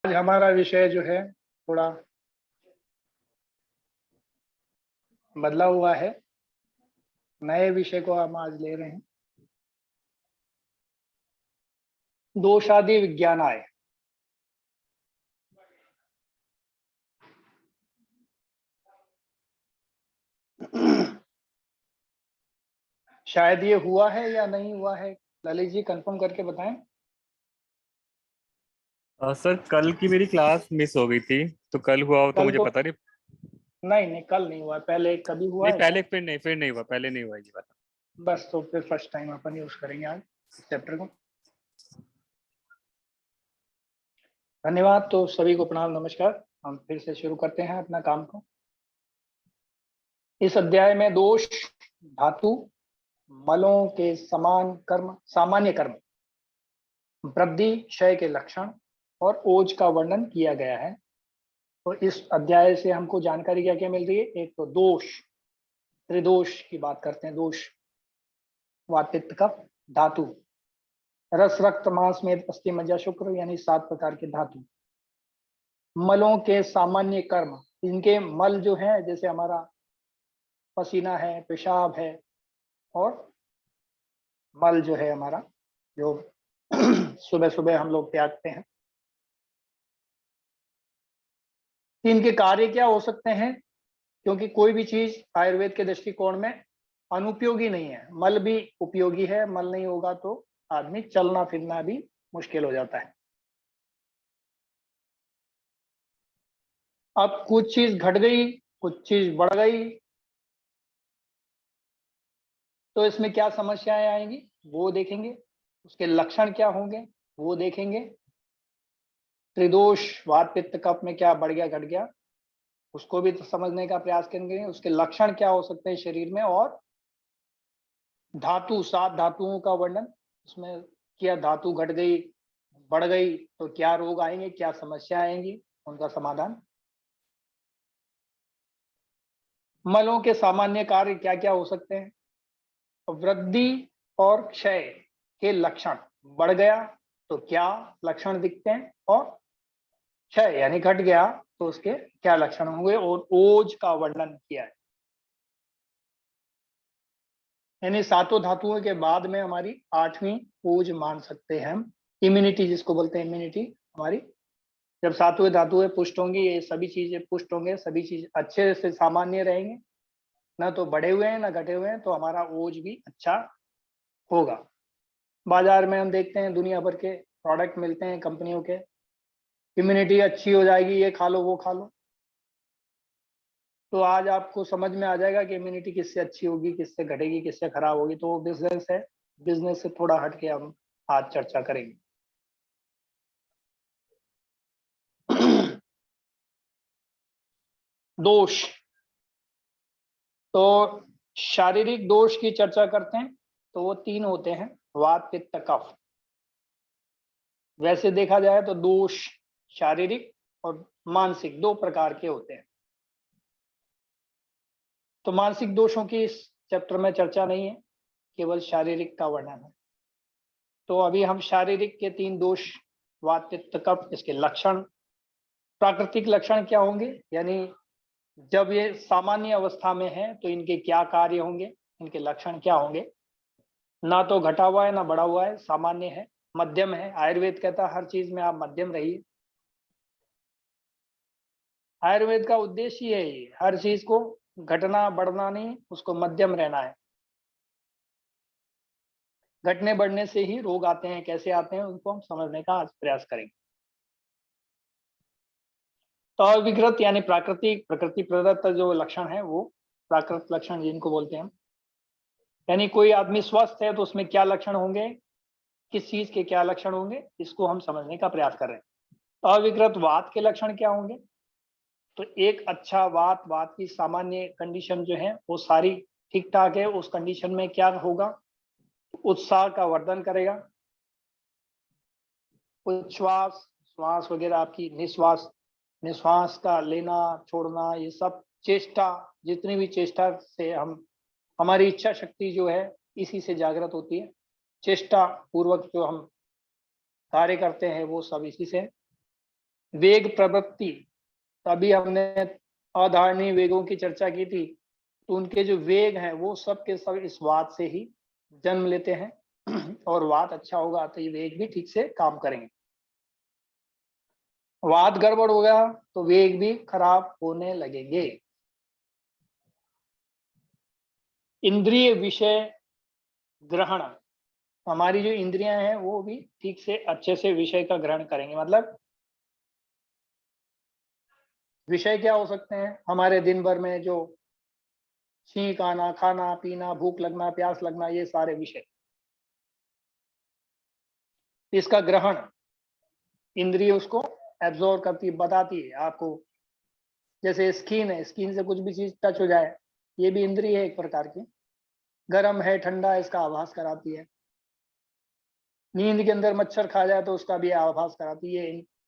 आज हमारा विषय जो है थोड़ा बदला हुआ है। नए विषय को हम आज ले रहे हैं, दोषादि विज्ञान आए। शायद ये हुआ है या नहीं हुआ है, ललित जी कंफर्म करके बताएं। सर कल की मेरी क्लास मिस हो गई थी, तो कल हुआ हो तो कल मुझे तो पता नहीं। नहीं, कल नहीं हुआ। पहले कभी हुआ नहीं, है क्या? पहले फिर नहीं हुआ, पहले नहीं हुआ ये बात। बस तो फिर फर्स्ट टाइम अपन यूज करेंगे आज इस चैप्टर को। धन्यवाद। तो सभी को प्रणाम, नमस्कार। हम फिर से शुरू करते हैं अपना काम को। इस अध्याय में दोष, धातु, मलों के समान कर्म, सामान्य कर्म, वृद्धि क्षय के लक्षण और ओज का वर्णन किया गया है। तो इस अध्याय से हमको जानकारी क्या क्या मिल रही है? एक तो दोष, त्रिदोष की बात करते हैं। दोष वात पित्त कफ धातु, रस रक्त मांस मेद अस्थि मज्जा शुक्र, यानी 7 प्रकार के धातु। मलों के सामान्य कर्म, इनके मल जो है, जैसे हमारा पसीना है, पेशाब है, और मल जो है हमारा, जो सुबह सुबह हम लोग त्यागते हैं, इनके कार्य क्या हो सकते हैं? क्योंकि कोई भी चीज आयुर्वेद के दृष्टिकोण में अनुपयोगी नहीं है, मल भी उपयोगी है। मल नहीं होगा तो आदमी चलना फिरना भी मुश्किल हो जाता है। अब कुछ चीज घट गई, कुछ चीज बढ़ गई, तो इसमें क्या समस्याएं आएंगी वो देखेंगे। उसके लक्षण क्या होंगे वो देखेंगे। त्रिदोष वात पित्त कफ में क्या बढ़ गया, घट गया, उसको भी तो समझने का प्रयास करेंगे। उसके लक्षण क्या हो सकते हैं शरीर में, और धातु, 7 धातुओं का वर्णन उसमें किया। धातु घट गई, बढ़ गई तो क्या रोग आएंगे, क्या समस्या आएंगी, उनका समाधान। मलों के सामान्य कार्य क्या क्या हो सकते हैं, वृद्धि और क्षय के लक्षण। बढ़ गया तो क्या लक्षण दिखते हैं, और क्षय यानी घट गया तो उसके क्या लक्षण होंगे, और ओज का वर्णन किया है। यानी 7 धातुओं के बाद में हमारी 8वीं ओज मान सकते हैं हम, इम्यूनिटी जिसको बोलते हैं। इम्यूनिटी हमारी जब 7वें धातुएं पुष्ट होंगी, ये सभी चीजें पुष्ट होंगे, सभी चीज अच्छे से सामान्य रहेंगे, ना तो बढ़े हुए हैं ना घटे हुए हैं, तो हमारा ओज भी अच्छा होगा। बाजार में हम देखते हैं दुनिया भर के प्रोडक्ट मिलते हैं कंपनियों के, इम्यूनिटी अच्छी हो जाएगी, ये खा लो वो खा लो। तो आज आपको समझ में आ जाएगा कि इम्यूनिटी किससे अच्छी होगी, किससे घटेगी, किससे खराब होगी। तो बिजनेस है, बिजनेस से थोड़ा हट के हम आज चर्चा करेंगे। दोष, तो शारीरिक दोष की चर्चा करते हैं तो वो 3 होते हैं, वात पित्त कफ। वैसे देखा जाए तो दोष शारीरिक और मानसिक 2 प्रकार के होते हैं। तो मानसिक दोषों की इस चैप्टर में चर्चा नहीं है, केवल शारीरिक का वर्णन है। तो अभी हम शारीरिक के 3 दोष, वात पित्त कफ, इसके लक्षण, प्राकृतिक लक्षण क्या होंगे, यानी जब ये सामान्य अवस्था में है तो इनके क्या कार्य होंगे, इनके लक्षण क्या होंगे। ना तो घटा हुआ है ना बढ़ा हुआ है, सामान्य है, मध्यम है। आयुर्वेद कहता है हर चीज में आप मध्यम रहिए। आयुर्वेद का उद्देश्य यही है, हर चीज को घटना बढ़ना नहीं, उसको मध्यम रहना है। घटने बढ़ने से ही रोग आते हैं, कैसे आते हैं उनको हम समझने का आज प्रयास करेंगे। तो अविकृत यानी प्राकृतिक, प्रकृति प्रदत्त जो लक्षण है वो प्राकृत लक्षण जिनको बोलते हैं। यानी कोई आदमी स्वस्थ है तो उसमें क्या लक्षण होंगे, किस चीज के क्या लक्षण होंगे, इसको हम समझने का प्रयास कर रहे हैं। तो अविकृत वात के लक्षण क्या होंगे? तो एक अच्छा वात, वात की सामान्य कंडीशन जो है वो सारी ठीक ठाक है। उस कंडीशन में क्या होगा, उत्साह का वर्धन करेगा, उच्छ्वास, श्वास वगैरह आपकी, निश्वास, निश्वास का लेना छोड़ना, ये सब चेष्टा, जितनी भी चेष्टा से हम, हमारी इच्छा शक्ति जो है इसी से जागृत होती है। चेष्टा पूर्वक जो हम कार्य करते हैं वो सब इसी से। वेग प्रवृत्ति, तभी हमने अधारणीय वेगों की चर्चा की थी, तो उनके जो वेग हैं वो सब के सब इस वात से ही जन्म लेते हैं और वात अच्छा होगा तो ये वेग भी ठीक से काम करेंगे। वात गड़बड़ हो गया तो वेग भी खराब होने लगेंगे। इंद्रिय विषय ग्रहण, हमारी जो इंद्रियां हैं वो भी ठीक से अच्छे से विषय का ग्रहण करेंगे। मतलब विषय क्या हो सकते हैं, हमारे दिन भर में जो छींक आना, खाना पीना, भूख लगना, प्यास लगना, ये सारे विषय, इसका ग्रहण इंद्रिय उसको एब्जॉर्व करती है, बताती है आपको। जैसे स्किन है, स्किन से कुछ भी चीज टच हो जाए, ये भी इंद्रिय है एक प्रकार की, गर्म है ठंडा, इसका आभास कराती है। नींद के अंदर मच्छर खा जाए तो उसका भी आभास कराती है।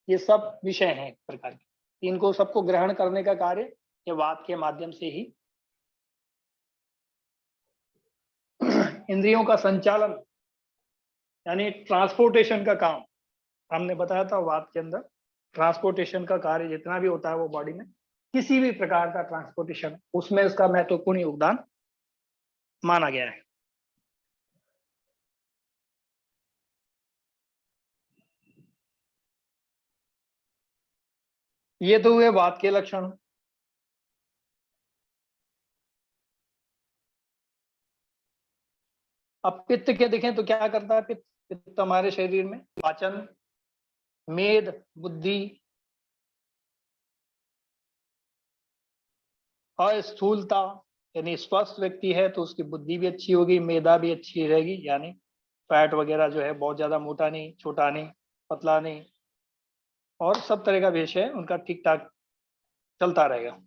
ये सब विषय हैं एक प्रकार के, इनको सबको ग्रहण करने का कार्य ये वात के माध्यम से ही इंद्रियों का संचालन यानी ट्रांसपोर्टेशन का काम, हमने बताया था वात के अंदर ट्रांसपोर्टेशन का कार्य जितना भी होता है वो बॉडी में, किसी भी प्रकार का ट्रांसपोर्टेशन, उसमें उसका महत्वपूर्ण योगदान माना गया है। ये तो हुए वात के लक्षण। अब पित्त के देखें तो क्या करता है पित्त? पित्त हमारे शरीर में पाचन, मेद, बुद्धि, अस्थूलता, यानी स्वस्थ व्यक्ति है तो उसकी बुद्धि भी अच्छी होगी, मेधा भी अच्छी रहेगी, यानी फैट वगैरह जो है बहुत ज्यादा मोटा नहीं, छोटा नहीं, पतला नहीं, और सब तरह का विषय उनका ठीक ठाक चलता रहेगा।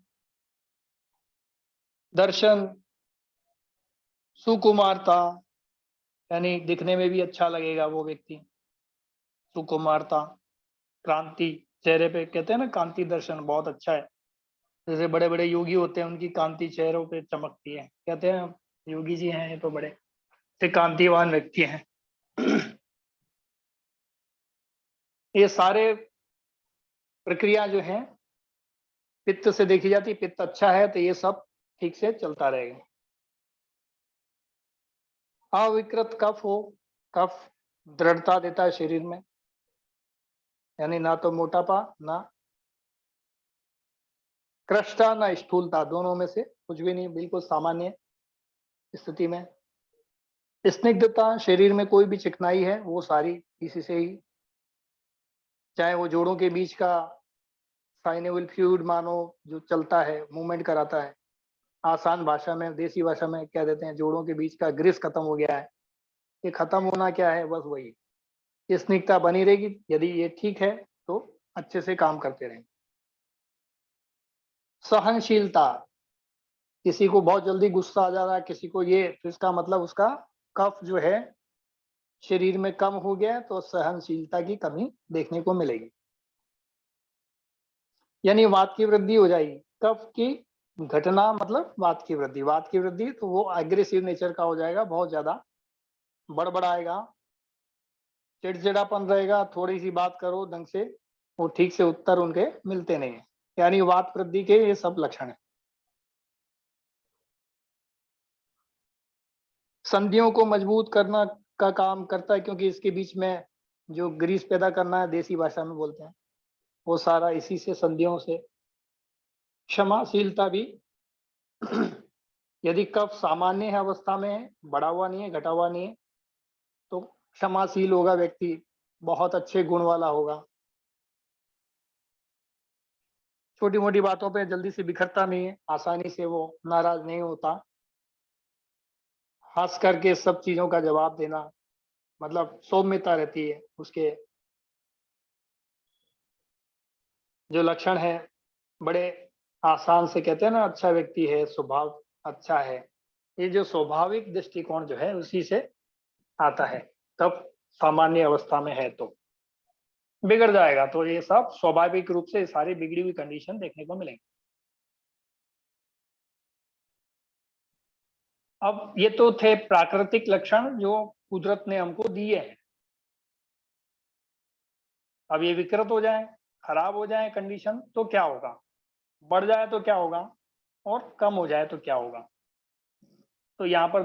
दर्शन, सुकुमारता, यानी दिखने में भी अच्छा लगेगा वो व्यक्ति, सुकुमारता, क्रांति, चेहरे पे कहते हैं ना कांति दर्शन बहुत अच्छा है। जैसे बड़े बड़े योगी होते हैं उनकी कांति चेहरों पे चमकती है, कहते हैं योगी जी हैं ये तो बड़े से कांतिवान व्यक्ति हैं। ये सारे प्रक्रिया जो है पित्त से देखी जाती है, पित्त अच्छा है तो ये सब ठीक से चलता रहेगा। अविकृत कफ हो, कफ दृढ़ता देता है शरीर में, यानी ना तो मोटापा, ना कृष्टता, ना स्थूलता, दोनों में से कुछ भी नहीं, बिल्कुल सामान्य स्थिति में। स्निग्धता, शरीर में कोई भी चिकनाई है वो सारी इसी से ही, चाहे वो जोड़ों के बीच का साइनेबल फ्लूइड मानो जो चलता है, मूवमेंट कराता है, आसान भाषा में देसी भाषा में कह देते हैं जोड़ों के बीच का ग्रीस खत्म हो गया है, ये खत्म होना क्या है, बस वही स्निग्धता बनी रहेगी। यदि ये ठीक है तो अच्छे से काम करते रहेंगे। सहनशीलता, किसी को बहुत जल्दी गुस्सा आ जा रहा है, किसी को ये, तो इसका मतलब उसका कफ जो है शरीर में कम हो गया है, तो सहनशीलता की कमी देखने को मिलेगी, यानी वात की वृद्धि हो जाएगी। कफ की घटना मतलब वात की वृद्धि, वात की वृद्धि तो वो एग्रेसिव नेचर का हो जाएगा, बहुत ज्यादा बड़बड़ाएगा, चिड़चिड़ापन रहेगा, थोड़ी सी बात करो ढंग से वो ठीक से उत्तर उनके मिलते नहीं है, यानी वात वृद्धि के ये सब लक्षण है। संधियों को मजबूत करना का काम करता है, क्योंकि इसके बीच में जो ग्रीस पैदा करना है, देसी भाषा में बोलते हैं, वो सारा इसी से, संधियों से। क्षमाशीलता भी, यदि कफ सामान्य है अवस्था में है, बढ़ा हुआ नहीं है, घटा हुआ नहीं है, तो क्षमाशील होगा व्यक्ति, बहुत अच्छे गुण वाला होगा, छोटी मोटी बातों पे जल्दी से बिखरता नहीं है, आसानी से वो नाराज नहीं होता, हंस करके सब चीजों का जवाब देना, मतलब सौम्यता रहती है उसके जो लक्षण है, बड़े आसान से कहते हैं ना अच्छा व्यक्ति है, स्वभाव अच्छा है, ये जो स्वाभाविक दृष्टिकोण जो है उसी से आता है। तब सामान्य अवस्था में है तो बिगड़ जाएगा, तो ये सब स्वाभाविक रूप से सारी बिगड़ी हुई कंडीशन देखने को मिलेंगी। अब ये तो थे प्राकृतिक लक्षण जो कुदरत ने हमको दिए हैं। अब ये विकृत हो जाए, खराब हो जाए कंडीशन तो क्या होगा, बढ़ जाए तो क्या होगा, और कम हो जाए तो क्या होगा। तो यहाँ पर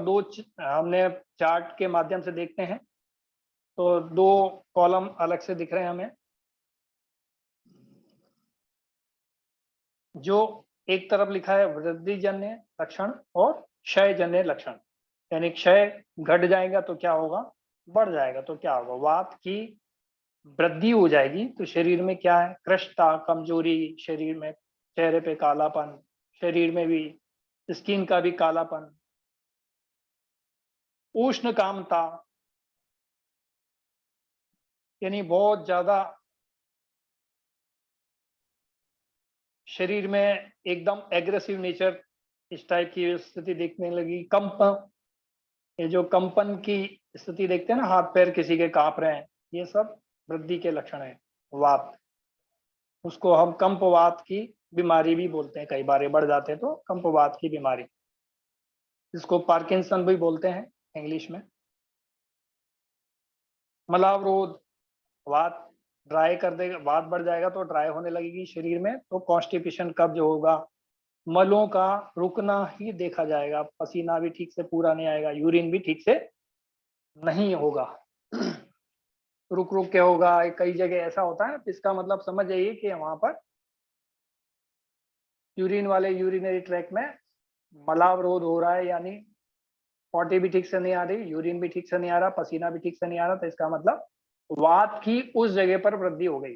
हमने चार्ट के माध्यम से देखते हैं। तो दो कॉलम अलग से दिख रहे हैं हमें। जो एक तरफ लिखा है वृद्धिजन्य लक्षण और क्षयजन्य लक्षण, यानी क्षय घट जाएगा तो क्या होगा, बढ़ जाएगा तो क्या होगा। वात की वृद्धि हो जाएगी तो शरीर में क्या है, कृष्णता, कमजोरी, शरीर में चेहरे पे कालापन, शरीर में भी स्किन का भी कालापन, उष्ण कामता, यानी बहुत ज्यादा शरीर में एकदम एग्रेसिव नेचर, इस टाइप की स्थिति देखने लगी। कंपन, ये जो कंपन की स्थिति देखते हैं ना, हाथ पैर किसी के कांप रहे हैं, ये सब वृद्धि के लक्षण है। वात, उसको हम कंपवात की बीमारी भी बोलते हैं, कई बार बढ़ जाते हैं तो कंपवात की बीमारी, इसको पार्किंसन भी बोलते हैं इंग्लिश में। मलावरोध, वात ड्राई कर देगा, वात बढ़ जाएगा तो ड्राई होने लगेगी शरीर में, तो कॉन्स्टिपेशन कब्ज होगा। मलों का रुकना ही देखा जाएगा, पसीना भी ठीक से पूरा नहीं आएगा, यूरिन भी ठीक से नहीं होगा, रुक रुक के होगा। कई जगह ऐसा होता है, इसका मतलब समझ जाइए कि वहां पर यूरिन वाले यूरिनरी ट्रैक में मलावरोध हो रहा है, यानी पॉटी भी ठीक से नहीं आ रही, यूरिन भी ठीक से नहीं आ रहा, पसीना भी ठीक से नहीं आ रहा, तो इसका मतलब वात की उस जगह पर वृद्धि हो गई।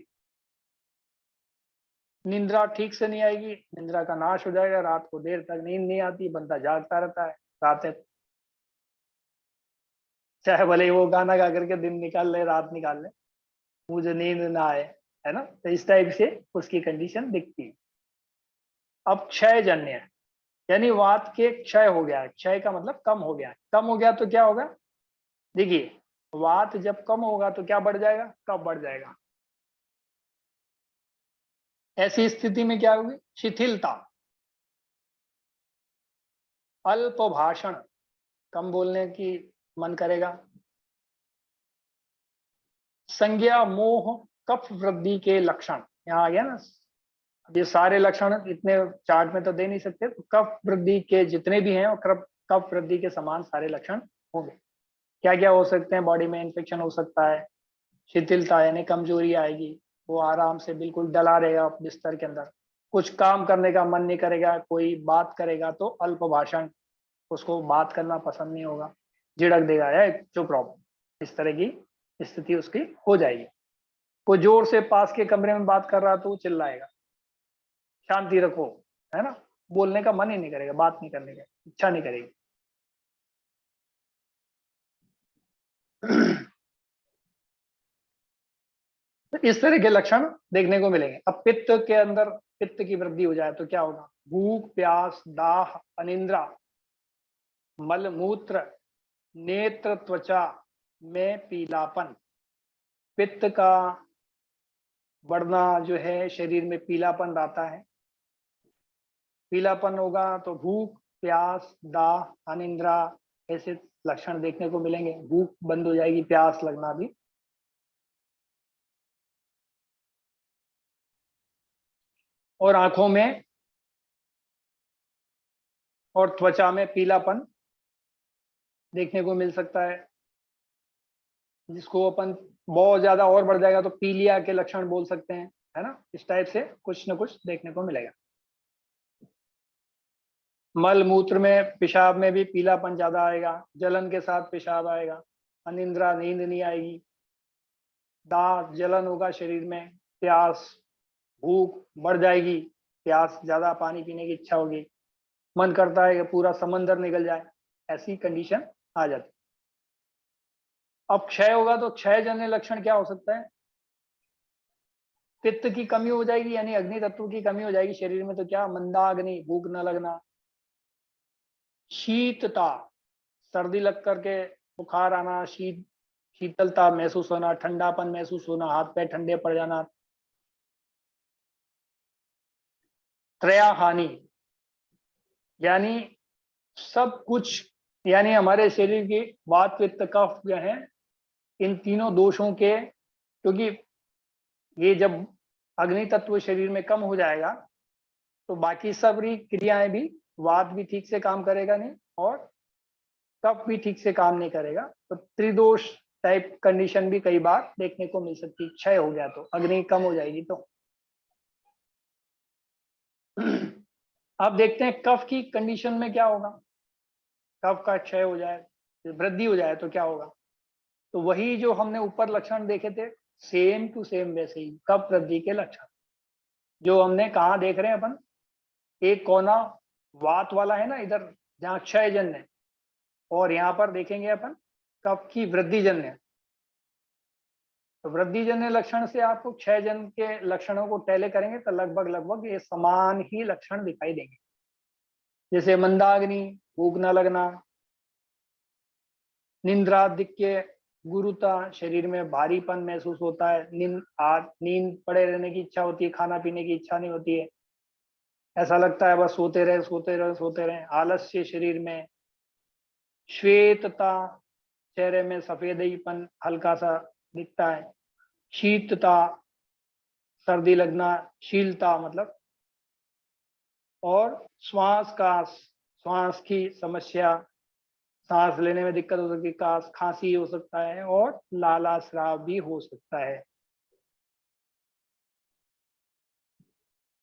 निंद्रा ठीक से नहीं आएगी, निंद्रा का नाश हो जाएगा, रात को देर तक नींद नहीं आती, बंदा जागता रहता है रात में, चाहे भले ही वो गाना गा करके दिन निकाल ले, रात निकाल ले, मुझे नींद ना आए, है ना। तो इस टाइप से उसकी कंडीशन दिखती है। अब क्षय जन्य है, यानी वात के क्षय हो गया है, क्षय का मतलब कम हो गया है। कम हो गया तो क्या होगा, देखिए वात जब कम होगा तो क्या बढ़ जाएगा, कब बढ़ जाएगा। ऐसी स्थिति में क्या होगी, शिथिलता, अल्प भाषण, कम बोलने की मन करेगा, संज्ञा, मोह, कफ वृद्धि के लक्षण, यहाँ आ गया ना। ये सारे लक्षण इतने चार्ट में तो दे नहीं सकते, तो कफ वृद्धि के जितने भी हैं और कफ वृद्धि के समान सारे लक्षण होंगे। क्या क्या हो सकते हैं, बॉडी में इन्फेक्शन हो सकता है, शिथिलता यानी कमजोरी आएगी, वो आराम से बिल्कुल डला रहेगा बिस्तर के अंदर, कुछ काम करने का मन नहीं करेगा, कोई बात करेगा तो अल्प भाषण, उसको बात करना पसंद नहीं होगा, झिड़क देगा या चुप रहो, इस तरह की स्थिति उसकी हो जाएगी। कोई जोर से पास के कमरे में बात कर रहा तो वो चिल्लाएगा, शांति रखो, है ना, बोलने का मन ही नहीं करेगा, बात नहीं करने का इच्छा नहीं करेगी। तो इस तरह के लक्षण देखने को मिलेंगे। अब पित्त के अंदर पित्त की वृद्धि हो जाए तो क्या होगा, भूख, प्यास, दाह, अनिद्रा, मलमूत्र, नेत्र, त्वचा में पीलापन। पित्त का बढ़ना जो है, शरीर में पीलापन लाता है। पीलापन होगा तो भूख, प्यास, दाह, अनिद्रा ऐसे लक्षण देखने को मिलेंगे। भूख बंद हो जाएगी, प्यास लगना भी। और आंखों में और त्वचा में पीलापन देखने को मिल सकता है, जिसको अपन बहुत ज्यादा और बढ़ जाएगा तो पीलिया के लक्षण बोल सकते हैं, है ना। इस टाइप से कुछ न कुछ देखने को मिलेगा। मल मूत्र में, पेशाब में भी पीलापन ज्यादा आएगा, जलन के साथ पेशाब आएगा, अनिद्रा, नींद नहीं आएगी, दाह, जलन होगा शरीर में, प्यास, भूख बढ़ जाएगी, प्यास ज्यादा, पानी पीने की इच्छा होगी, मन करता है कि पूरा समंदर निकल जाए, ऐसी कंडीशन आ जाती। अब क्षय होगा तो क्षय जन्य लक्षण क्या हो सकता है, पित्त की कमी हो जाएगी, यानी अग्नि तत्व की कमी हो जाएगी शरीर में, तो क्या, मंदाग्नि, भूख न लगना, शीतता, सर्दी लग करके बुखार आना, शीतलता महसूस होना, ठंडापन महसूस होना, हाथ पैर ठंडे पड़ जाना, त्रया हानि, यानी सब कुछ, यानी हमारे शरीर की वात, पित्त, कफ जो है, इन तीनों दोषों के, क्योंकि ये जब अग्नि तत्व शरीर में कम हो जाएगा तो बाकी सब क्रियाएं भी, वात भी ठीक से काम करेगा नहीं और कफ भी ठीक से काम नहीं करेगा। तो त्रिदोष टाइप कंडीशन भी कई बार देखने को मिल सकती है। क्षय हो गया तो अग्नि कम हो जाएगी। तो अब देखते हैं कफ की कंडीशन में क्या होगा। कफ का क्षय हो जाए, वृद्धि हो जाए तो क्या होगा। तो वही जो हमने ऊपर लक्षण देखे थे, सेम टू सेम वैसे ही कफ वृद्धि के लक्षण जो हमने कहा देख रहे हैं अपन। एक कोना वात वाला है ना इधर, जहाँ क्षय जन्य है, और यहाँ पर देखेंगे अपन कफ की वृद्धि जन्य। तो वृद्धि जन्य लक्षण से आपको क्षय जन्य के लक्षणों को टैले करेंगे तो लगभग लगभग ये समान ही लक्षण दिखाई देंगे। जैसे मंदाग्नि, भूख न लगना, निंद्राधिक्य, गुरुता, शरीर में भारीपन महसूस होता है, नींद पड़े रहने की इच्छा होती है, खाना पीने की इच्छा नहीं होती है, ऐसा लगता है बस सोते रहे सोते रहे सोते रहे। आलस्य शरीर में, श्वेतता, चेहरे में सफेदीपन हल्का सा दिखता है, शीतता, सर्दी लगना, शीलता मतलब, और श्वास की समस्या, सांस लेने में दिक्कत हो सकती है, खांसी हो सकता है और लाला स्राव भी हो सकता है।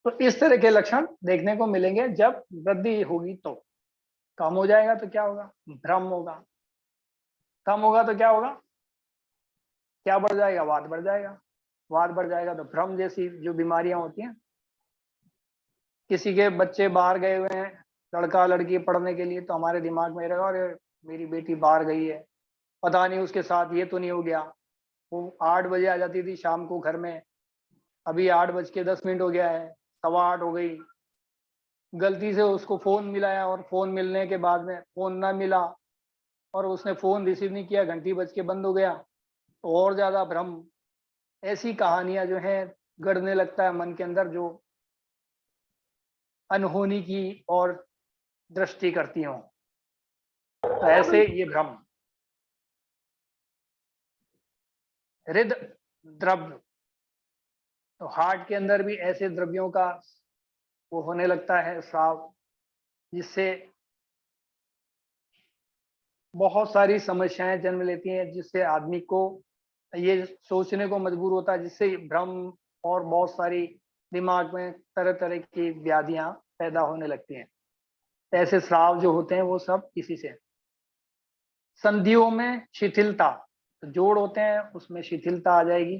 तो इस तरह के लक्षण देखने को मिलेंगे जब वृद्धि होगी। तो कम हो जाएगा तो क्या होगा, भ्रम होगा। कम होगा तो क्या होगा, क्या बढ़ जाएगा, वात बढ़ जाएगा। वात बढ़ जाएगा तो भ्रम जैसी जो बीमारियां होती हैं, किसी के बच्चे बाहर गए हुए हैं, लड़का लड़की पढ़ने के लिए, तो हमारे दिमाग में रहेगा अरे मेरी बेटी बाहर गई है, पता नहीं उसके साथ ये तो नहीं हो गया। वो 8 बजे आ जाती थी शाम को घर में, अभी 8:10 हो गया है, 8:15 हो गई। गलती से उसको फोन मिलाया और फोन मिलने के बाद में फोन ना मिला और उसने फोन रिसीव नहीं किया, घंटी बज के बंद हो गया, तो और ज्यादा भ्रम। ऐसी कहानियां जो है गढ़ने लगता है मन के अंदर, जो अनहोनी की और दृष्टि करती हो। तो ऐसे ये भ्रम। हृद द्रव्य, तो हार्ट के अंदर भी ऐसे द्रव्यों का वो होने लगता है स्राव, जिससे बहुत सारी समस्याएं जन्म लेती हैं, जिससे आदमी को ये सोचने को मजबूर होता है, जिससे भ्रम और बहुत सारी दिमाग में तरह तरह की व्याधियां पैदा होने लगती हैं। ऐसे स्राव जो होते हैं वो सब इसी से। संधियों में शिथिलता, तो जोड़ होते हैं उसमें शिथिलता आ जाएगी,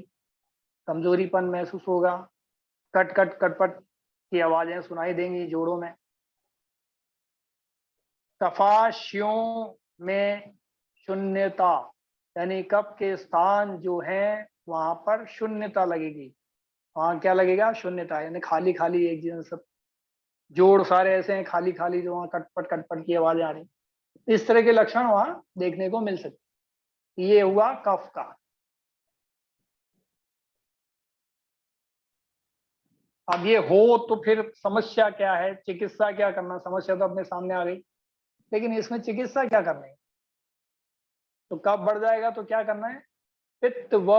कमजोरीपन महसूस होगा, कट कट कटपट की आवाजें सुनाई देंगी जोड़ों में। कफाशियों में शून्यता, यानी कफ के स्थान जो है वहां पर शून्यता लगेगी। वहां क्या लगेगा, शून्यता, यानी खाली खाली एक जैसे सब जोड़ सारे ऐसे हैं खाली खाली, जो वहां कटपट कटपट की आवाज आ रही। इस तरह के लक्षण वहां देखने को मिल सकते। ये हुआ कफ का। अब ये हो तो फिर समस्या क्या है, चिकित्सा क्या करना। समस्या तो अपने सामने आ गई, लेकिन इसमें चिकित्सा क्या करनी है। तो कफ बढ़ जाएगा तो क्या करना है, पित्त व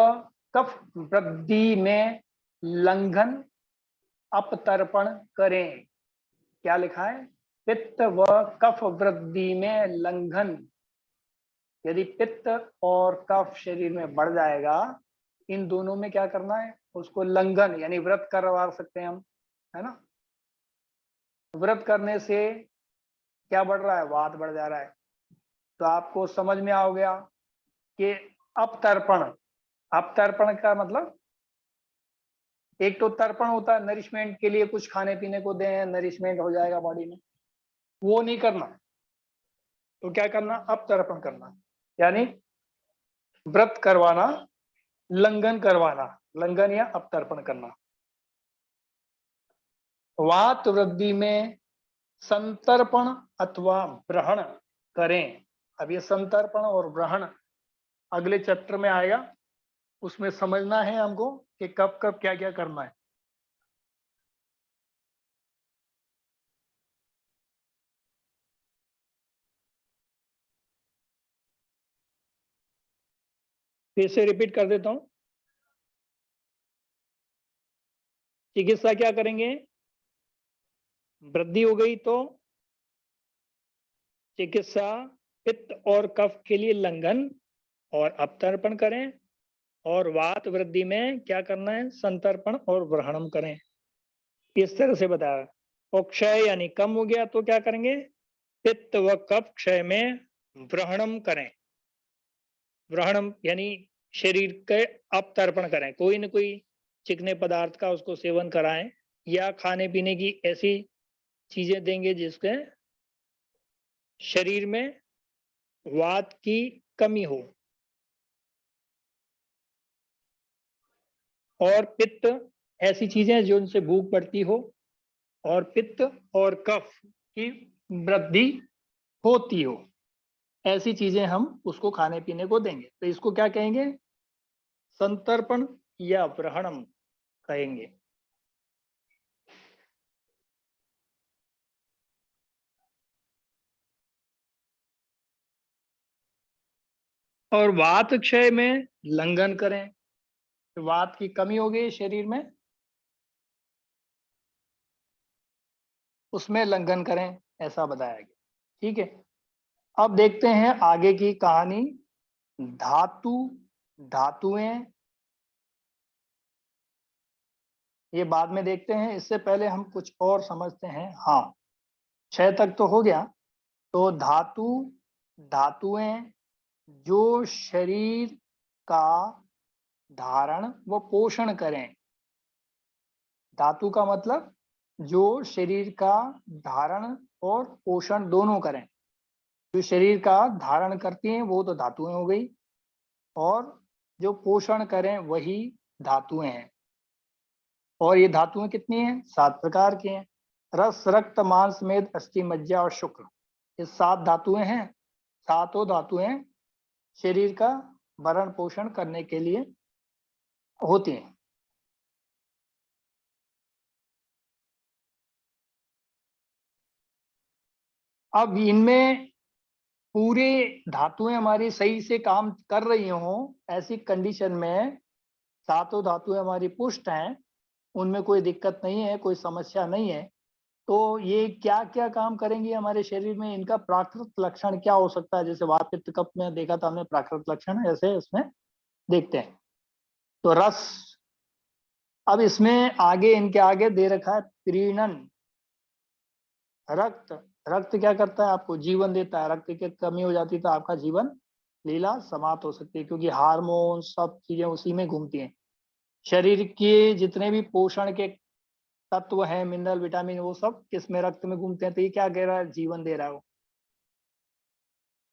कफ वृद्धि में लंघन अपतर्पण करें। क्या लिखा है, पित्त व कफ वृद्धि में लंघन। यदि पित्त और कफ शरीर में बढ़ जाएगा, इन दोनों में क्या करना है, उसको लंघन यानी व्रत करवा सकते हैं हम, है ना। व्रत करने से क्या बढ़ रहा है, वात बढ़ जा रहा है। तो आपको समझ में आ गया कि अपतर्पण, अपतर्पण का मतलब, एक तो तर्पण होता है नरिशमेंट के लिए, कुछ खाने पीने को दें, नरिशमेंट हो जाएगा बॉडी में, वो नहीं करना। तो क्या करना, अपतर्पण करना, यानी व्रत करवाना, लंघन करवाना, लंघन या अपतर्पण करना। वात वृद्धि में संतर्पण अथवा ब्रहण करें। अब ये संतर्पण और ब्रहण अगले चैप्टर में आएगा, उसमें समझना है हमको कि कब कब क्या क्या करना है। फिर से रिपीट कर देता हूं। चिकित्सा क्या करेंगे? वृद्धि हो गई तो चिकित्सा पित्त और कफ के लिए लंघन और अपतर्पण करें, और वात वृद्धि में क्या करना है? संतर्पण और ग्रहणम करें। इस तरह से बताया। और क्षय यानी कम हो गया तो क्या करेंगे? पित्त व कफ क्षय में ग्रहणम करें। ग्रहणम यानी शरीर के अपतर्पण करें, कोई न कोई चिकने पदार्थ का उसको सेवन कराएं, या खाने पीने की ऐसी चीजें देंगे जिसके शरीर में वात की कमी हो। और पित्त ऐसी चीजें जो उनसे भूख बढ़ती हो, और पित्त और कफ की वृद्धि होती हो, ऐसी चीजें हम उसको खाने पीने को देंगे। तो इसको क्या कहेंगे? संतर्पण या ग्रहणम कहेंगे। और वात क्षय में लंघन करें। वात की कमी हो गई शरीर में, उसमें लंघन करें, ऐसा बताया गया। ठीक है, अब देखते हैं आगे की कहानी। धातु, धातुएं, ये बाद में देखते हैं, इससे पहले हम कुछ और समझते हैं। हाँ, 6 तक तो हो गया। तो धातु, धातुएं जो शरीर का धारण व पोषण करें। धातु का मतलब जो शरीर का धारण और पोषण दोनों करें। जो शरीर का धारण करती हैं वो तो धातुएं हो गई, और जो पोषण करें वही धातुएं हैं। और ये धातुएं कितनी हैं? 7 प्रकार की हैं। रस, रक्त, मांस, मेद, अस्थि, मज्जा और शुक्र, ये 7 धातुएं हैं। सातों धातुएं शरीर का भरण पोषण करने के लिए होती हैं। अब इनमें पूरे धातुएं हमारी सही से काम कर रही हों, ऐसी कंडीशन में सातों धातुएं हमारी पुष्ट हैं, उनमें कोई दिक्कत नहीं है, कोई समस्या नहीं है, तो ये क्या क्या काम करेंगी हमारे शरीर में? इनका प्राकृत लक्षण क्या हो सकता है? जैसे वात पित्त कफ में देखा था हमने प्राकृत लक्षण, ऐसे इसमें देखते हैं। तो रस, अब इसमें आगे इनके आगे दे रखा है प्रीणन। रक्त, रक्त क्या करता है? आपको जीवन देता है। रक्त की कमी हो जाती है तो आपका जीवन लीला समाप्त हो सकती है, क्योंकि हार्मोन सब चीजें उसी में घूमती हैं। शरीर के जितने भी पोषण के तत्व हैं, मिनरल, विटामिन, वो सब किसमें? रक्त में घूमते हैं। तो ये क्या कह रहा है? जीवन दे रहा है वो।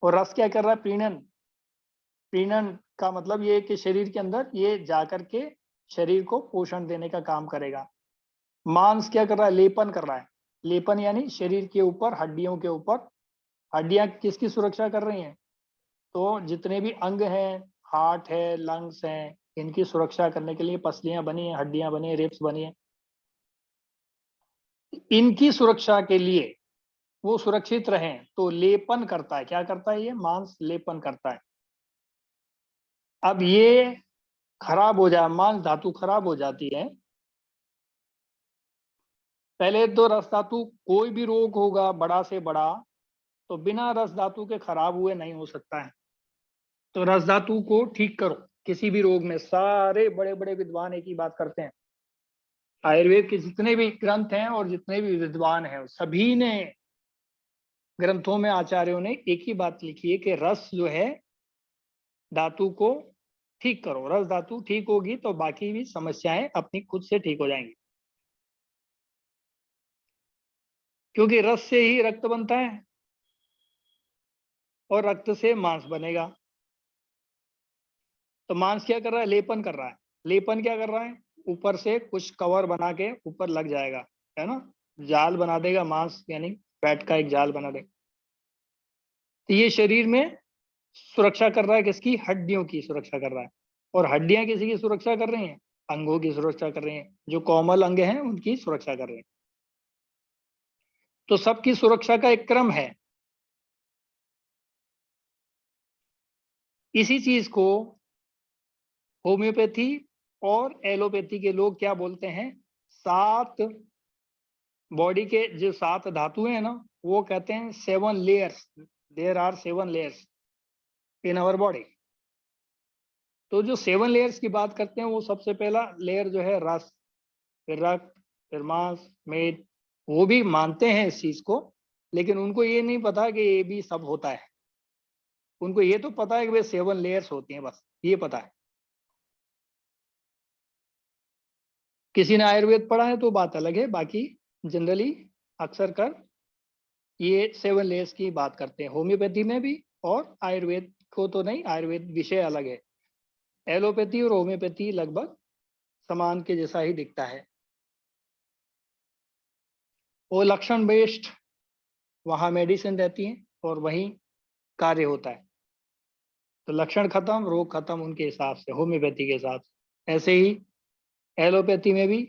और रस क्या कर रहा है? प्रीणन। प्रीणन का मतलब ये है कि शरीर के अंदर ये जाकर के शरीर को पोषण देने का काम करेगा। मांस क्या कर रहा है? लेपन कर रहा है। लेपन यानी शरीर के ऊपर, हड्डियों के ऊपर। हड्डियां किसकी सुरक्षा कर रही हैं? तो जितने भी अंग हैं, हार्ट है, लंग्स हैं, इनकी सुरक्षा करने के लिए पसलियां बनी हैं, हड्डियां बनी हैं, रिब्स बनी हैं। इनकी सुरक्षा के लिए वो सुरक्षित रहें तो लेपन करता है। क्या करता है? ये मांस लेपन करता है। अब ये खराब हो जाए, मांस धातु खराब हो जाती है। पहले तो रस धातु, कोई भी रोग होगा बड़ा से बड़ा, तो बिना रस धातु के खराब हुए नहीं हो सकता है। तो रस धातु को ठीक करो किसी भी रोग में। सारे बड़े बड़े विद्वान एक ही बात करते हैं। आयुर्वेद के जितने भी ग्रंथ हैं और जितने भी विद्वान हैं, सभी ने ग्रंथों में, आचार्यों ने एक ही बात लिखी है कि रस जो है धातु को ठीक करो। रस धातु ठीक होगी तो बाकी भी समस्याएं अपनी खुद से ठीक हो जाएंगी, क्योंकि रस से ही रक्त बनता है और रक्त से मांस बनेगा। तो मांस क्या कर रहा है? लेपन कर रहा है। लेपन क्या कर रहा है? ऊपर से कुछ कवर बना के ऊपर लग जाएगा, है ना? जाल बना देगा मांस, यानी फैट का एक जाल बना देगा। तो ये शरीर में सुरक्षा कर रहा है, किसकी? हड्डियों की सुरक्षा कर रहा है। और हड्डियां किसी की सुरक्षा कर रही हैं? अंगों की सुरक्षा कर रही हैं। जो कोमल अंग हैं उनकी सुरक्षा कर रही हैं। तो सबकी सुरक्षा का एक क्रम है। इसी चीज को होम्योपैथी और एलोपैथी के लोग क्या बोलते हैं? 7 बॉडी के जो 7 धातु हैं ना, वो कहते हैं 7 layers. There are 7 layers in our body. तो जो 7 लेयर्स की बात करते हैं, वो सबसे पहला लेयर जो है रस, फिर रक्त, फिर मांस, मेद। वो भी मानते हैं इस चीज को, लेकिन उनको ये नहीं पता कि ये भी सब होता है। उनको ये तो पता है कि वे 7 लेयर्स होती हैं, बस ये पता है। किसी ने आयुर्वेद पढ़ा है तो बात अलग है, बाकी जनरली अक्सर कर ये 7 लेयर्स की बात करते हैं, होम्योपैथी में भी। और आयुर्वेद को तो नहीं, आयुर्वेद विषय अलग है। एलोपैथी और होम्योपैथी लगभग समान के जैसा ही दिखता है। वो लक्षण बेस्ड वहाँ मेडिसिन रहती है और वहीं कार्य होता है। तो लक्षण खत्म, रोग खत्म, उनके हिसाब से, होम्योपैथी के हिसाब से। ऐसे ही एलोपैथी में भी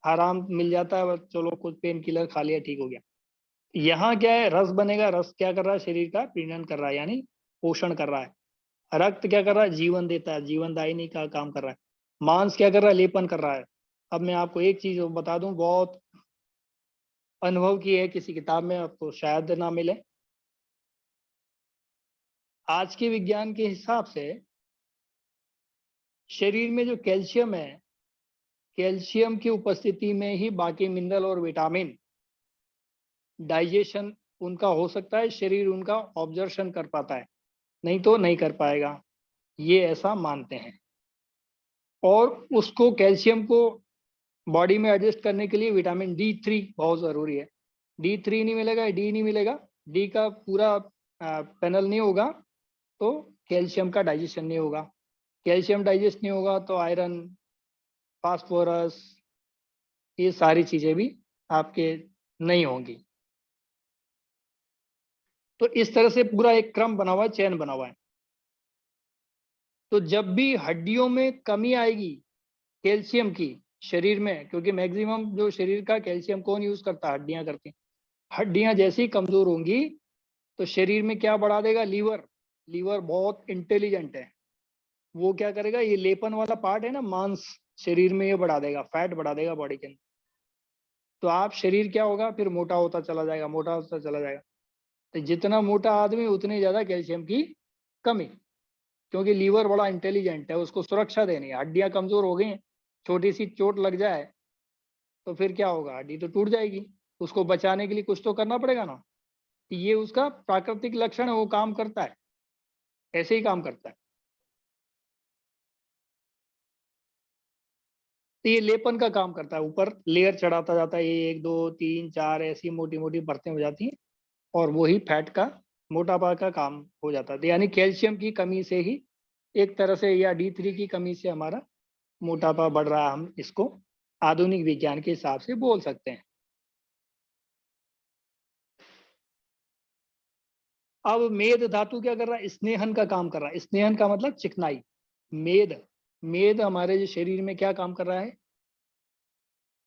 आराम मिल जाता है, बस चलो कुछ पेन किलर खा लिया, ठीक हो गया। यहाँ क्या है, रस बनेगा। रस क्या कर रहा है, शरीर का पीड़न कर रहा है, यानी पोषण कर रहा है। रक्त क्या कर रहा है, जीवन देता है, जीवनदायिनी का काम कर रहा है। मांस क्या कर रहा है, लेपन कर रहा है। अब मैं आपको एक चीज बता दूं, बहुत अनुभव की है, किसी किताब में आपको शायद ना मिले। आज के विज्ञान के हिसाब से शरीर में जो कैल्शियम है, कैल्शियम की उपस्थिति में ही बाकी मिनरल और विटामिन डाइजेशन उनका हो सकता है, शरीर उनका ऑब्जर्वेशन कर पाता है, नहीं तो नहीं कर पाएगा। ये ऐसा मानते हैं। और उसको, कैल्शियम को बॉडी में एडजस्ट करने के लिए विटामिन D3 बहुत ज़रूरी है। D3 नहीं मिलेगा, डी नहीं मिलेगा, डी का पूरा पैनल नहीं होगा तो कैल्शियम का डाइजेशन नहीं होगा। कैल्शियम डाइजेस्ट नहीं होगा तो आयरन, फास्फोरस, ये सारी चीज़ें भी आपके नहीं होंगी। तो इस तरह से पूरा एक क्रम बना हुआ है, चैन बना हुआ है। तो जब भी हड्डियों में कमी आएगी कैल्शियम की शरीर में, क्योंकि मैक्सिमम जो शरीर का कैल्शियम कौन यूज करता है, हड्डियां करती हैं। हड्डियां जैसी ही कमजोर होंगी तो शरीर में क्या बढ़ा देगा, लीवर। लीवर बहुत इंटेलिजेंट है, वो क्या करेगा, ये लेपन वाला पार्ट है ना, मांस, शरीर में ये बढ़ा देगा, फैट बढ़ा देगा बॉडी के अंदर। तो आप शरीर क्या होगा, फिर मोटा होता चला जाएगा, मोटा होता चला जाएगा। तो जितना मोटा आदमी उतनी ज्यादा कैल्शियम की कमी, क्योंकि लीवर बड़ा इंटेलिजेंट है, उसको सुरक्षा देनी है। हड्डियां कमजोर हो गई हैं, छोटी सी चोट लग जाए तो फिर क्या होगा, हड्डी तो टूट जाएगी। उसको बचाने के लिए कुछ तो करना पड़ेगा ना। ये उसका प्राकृतिक लक्षण है, वो काम करता है, ऐसे ही काम करता है। तो ये लेपन का काम करता है, ऊपर लेयर चढ़ाता जाता है, ये 1 2 3 4 ऐसी मोटी मोटी परतें हो जाती हैं, और वही फैट का, मोटापा का काम हो जाता है। तो यानी कैल्शियम की कमी से ही एक तरह से, या D3 की कमी से हमारा मोटापा बढ़ रहा है, हम इसको आधुनिक विज्ञान के हिसाब से बोल सकते हैं। अब मेद धातु क्या कर रहा है, स्नेहन का काम कर रहा है। स्नेहन का मतलब चिकनाई। मेद, मेद हमारे जो शरीर में क्या काम कर रहा है,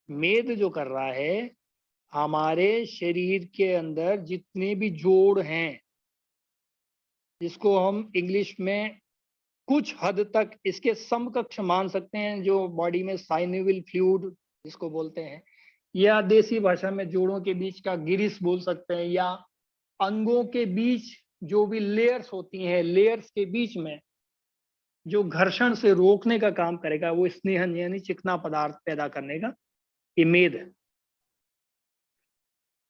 मेद जो कर रहा है, हमारे शरीर के अंदर जितने भी जोड़ हैं, जिसको हम इंग्लिश में कुछ हद तक इसके समकक्ष मान सकते हैं, जो बॉडी में साइनोवियल फ्लूइड जिसको बोलते हैं, या देसी भाषा में जोड़ों के बीच का गिरिस बोल सकते हैं, या अंगों के बीच जो भी लेयर्स होती हैं, लेयर्स के बीच में जो घर्षण से रोकने का काम करेगा, वो स्नेहन यानी चिकना पदार्थ पैदा करने का ये मेद है।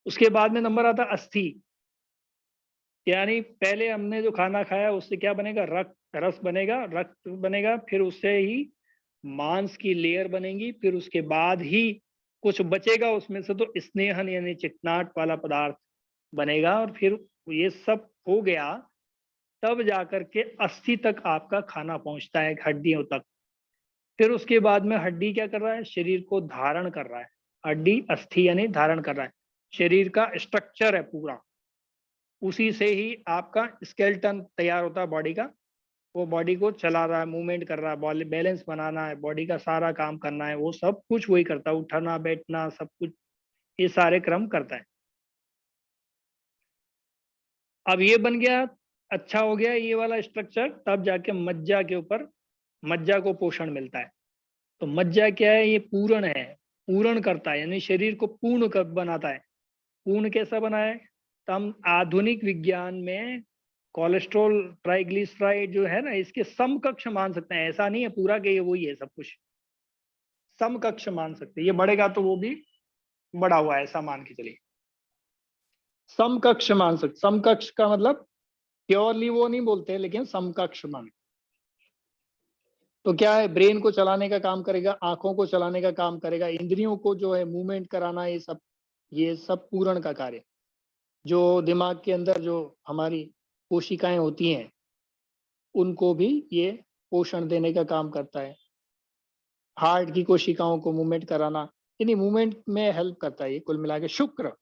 उसके बाद में नंबर आता अस्थि, यानी पहले हमने जो खाना खाया उससे क्या बनेगा, रक्त, रस बनेगा, रक्त बनेगा, फिर उससे ही मांस की लेयर बनेगी, फिर उसके बाद ही कुछ बचेगा उसमें से, तो स्नेहन यानी चिकनाट वाला पदार्थ बनेगा। और फिर ये सब हो गया, तब जाकर के अस्थि तक आपका खाना पहुंचता है, हड्डियों तक। फिर उसके बाद में हड्डी क्या कर रहा है, शरीर को धारण कर रहा है। हड्डी, अस्थि यानी धारण कर रहा है, शरीर का स्ट्रक्चर है पूरा, उसी से ही आपका स्केलेटन तैयार होता है बॉडी का। वो बॉडी को चला रहा है, मूवमेंट कर रहा है, बैलेंस बनाना है, बॉडी का सारा काम करना है, वो सब कुछ वही करता है, उठना बैठना सब कुछ, ये सारे क्रम करता है। अब ये बन गया, अच्छा हो गया ये वाला स्ट्रक्चर, तब जाके मज्जा के ऊपर, मज्जा को पोषण मिलता है। तो मज्जा क्या है, ये पूरण है, पूर्ण करता है, यानी शरीर को पूर्ण बनाता है। पूर्ण कैसा बनाए? तो हम आधुनिक विज्ञान में कोलेस्ट्रॉल, ट्राइग्लिसराइड जो है ना, इसके समकक्ष मान सकते हैं। ऐसा नहीं है पूरा के ये वही है सब कुछ, समकक्ष मान सकते हैं। ये बढ़ेगा तो वो भी बढ़ा हुआ है, ऐसा मान के चलिए। समकक्ष मान सकते, समकक्ष का मतलब प्योरली वो नहीं बोलते, लेकिन समकक्ष मान। तो क्या है, ब्रेन को चलाने का काम करेगा, आंखों को चलाने का काम करेगा, इंद्रियों को जो है मूवमेंट कराना, ये सब पूरण का कार्य। जो दिमाग के अंदर जो हमारी कोशिकाएं होती हैं, उनको भी ये पोषण देने का काम करता है। हार्ट की कोशिकाओं को मूवमेंट कराना, यानी मूवमेंट में हेल्प करता है ये कुल मिला के। शुक्र,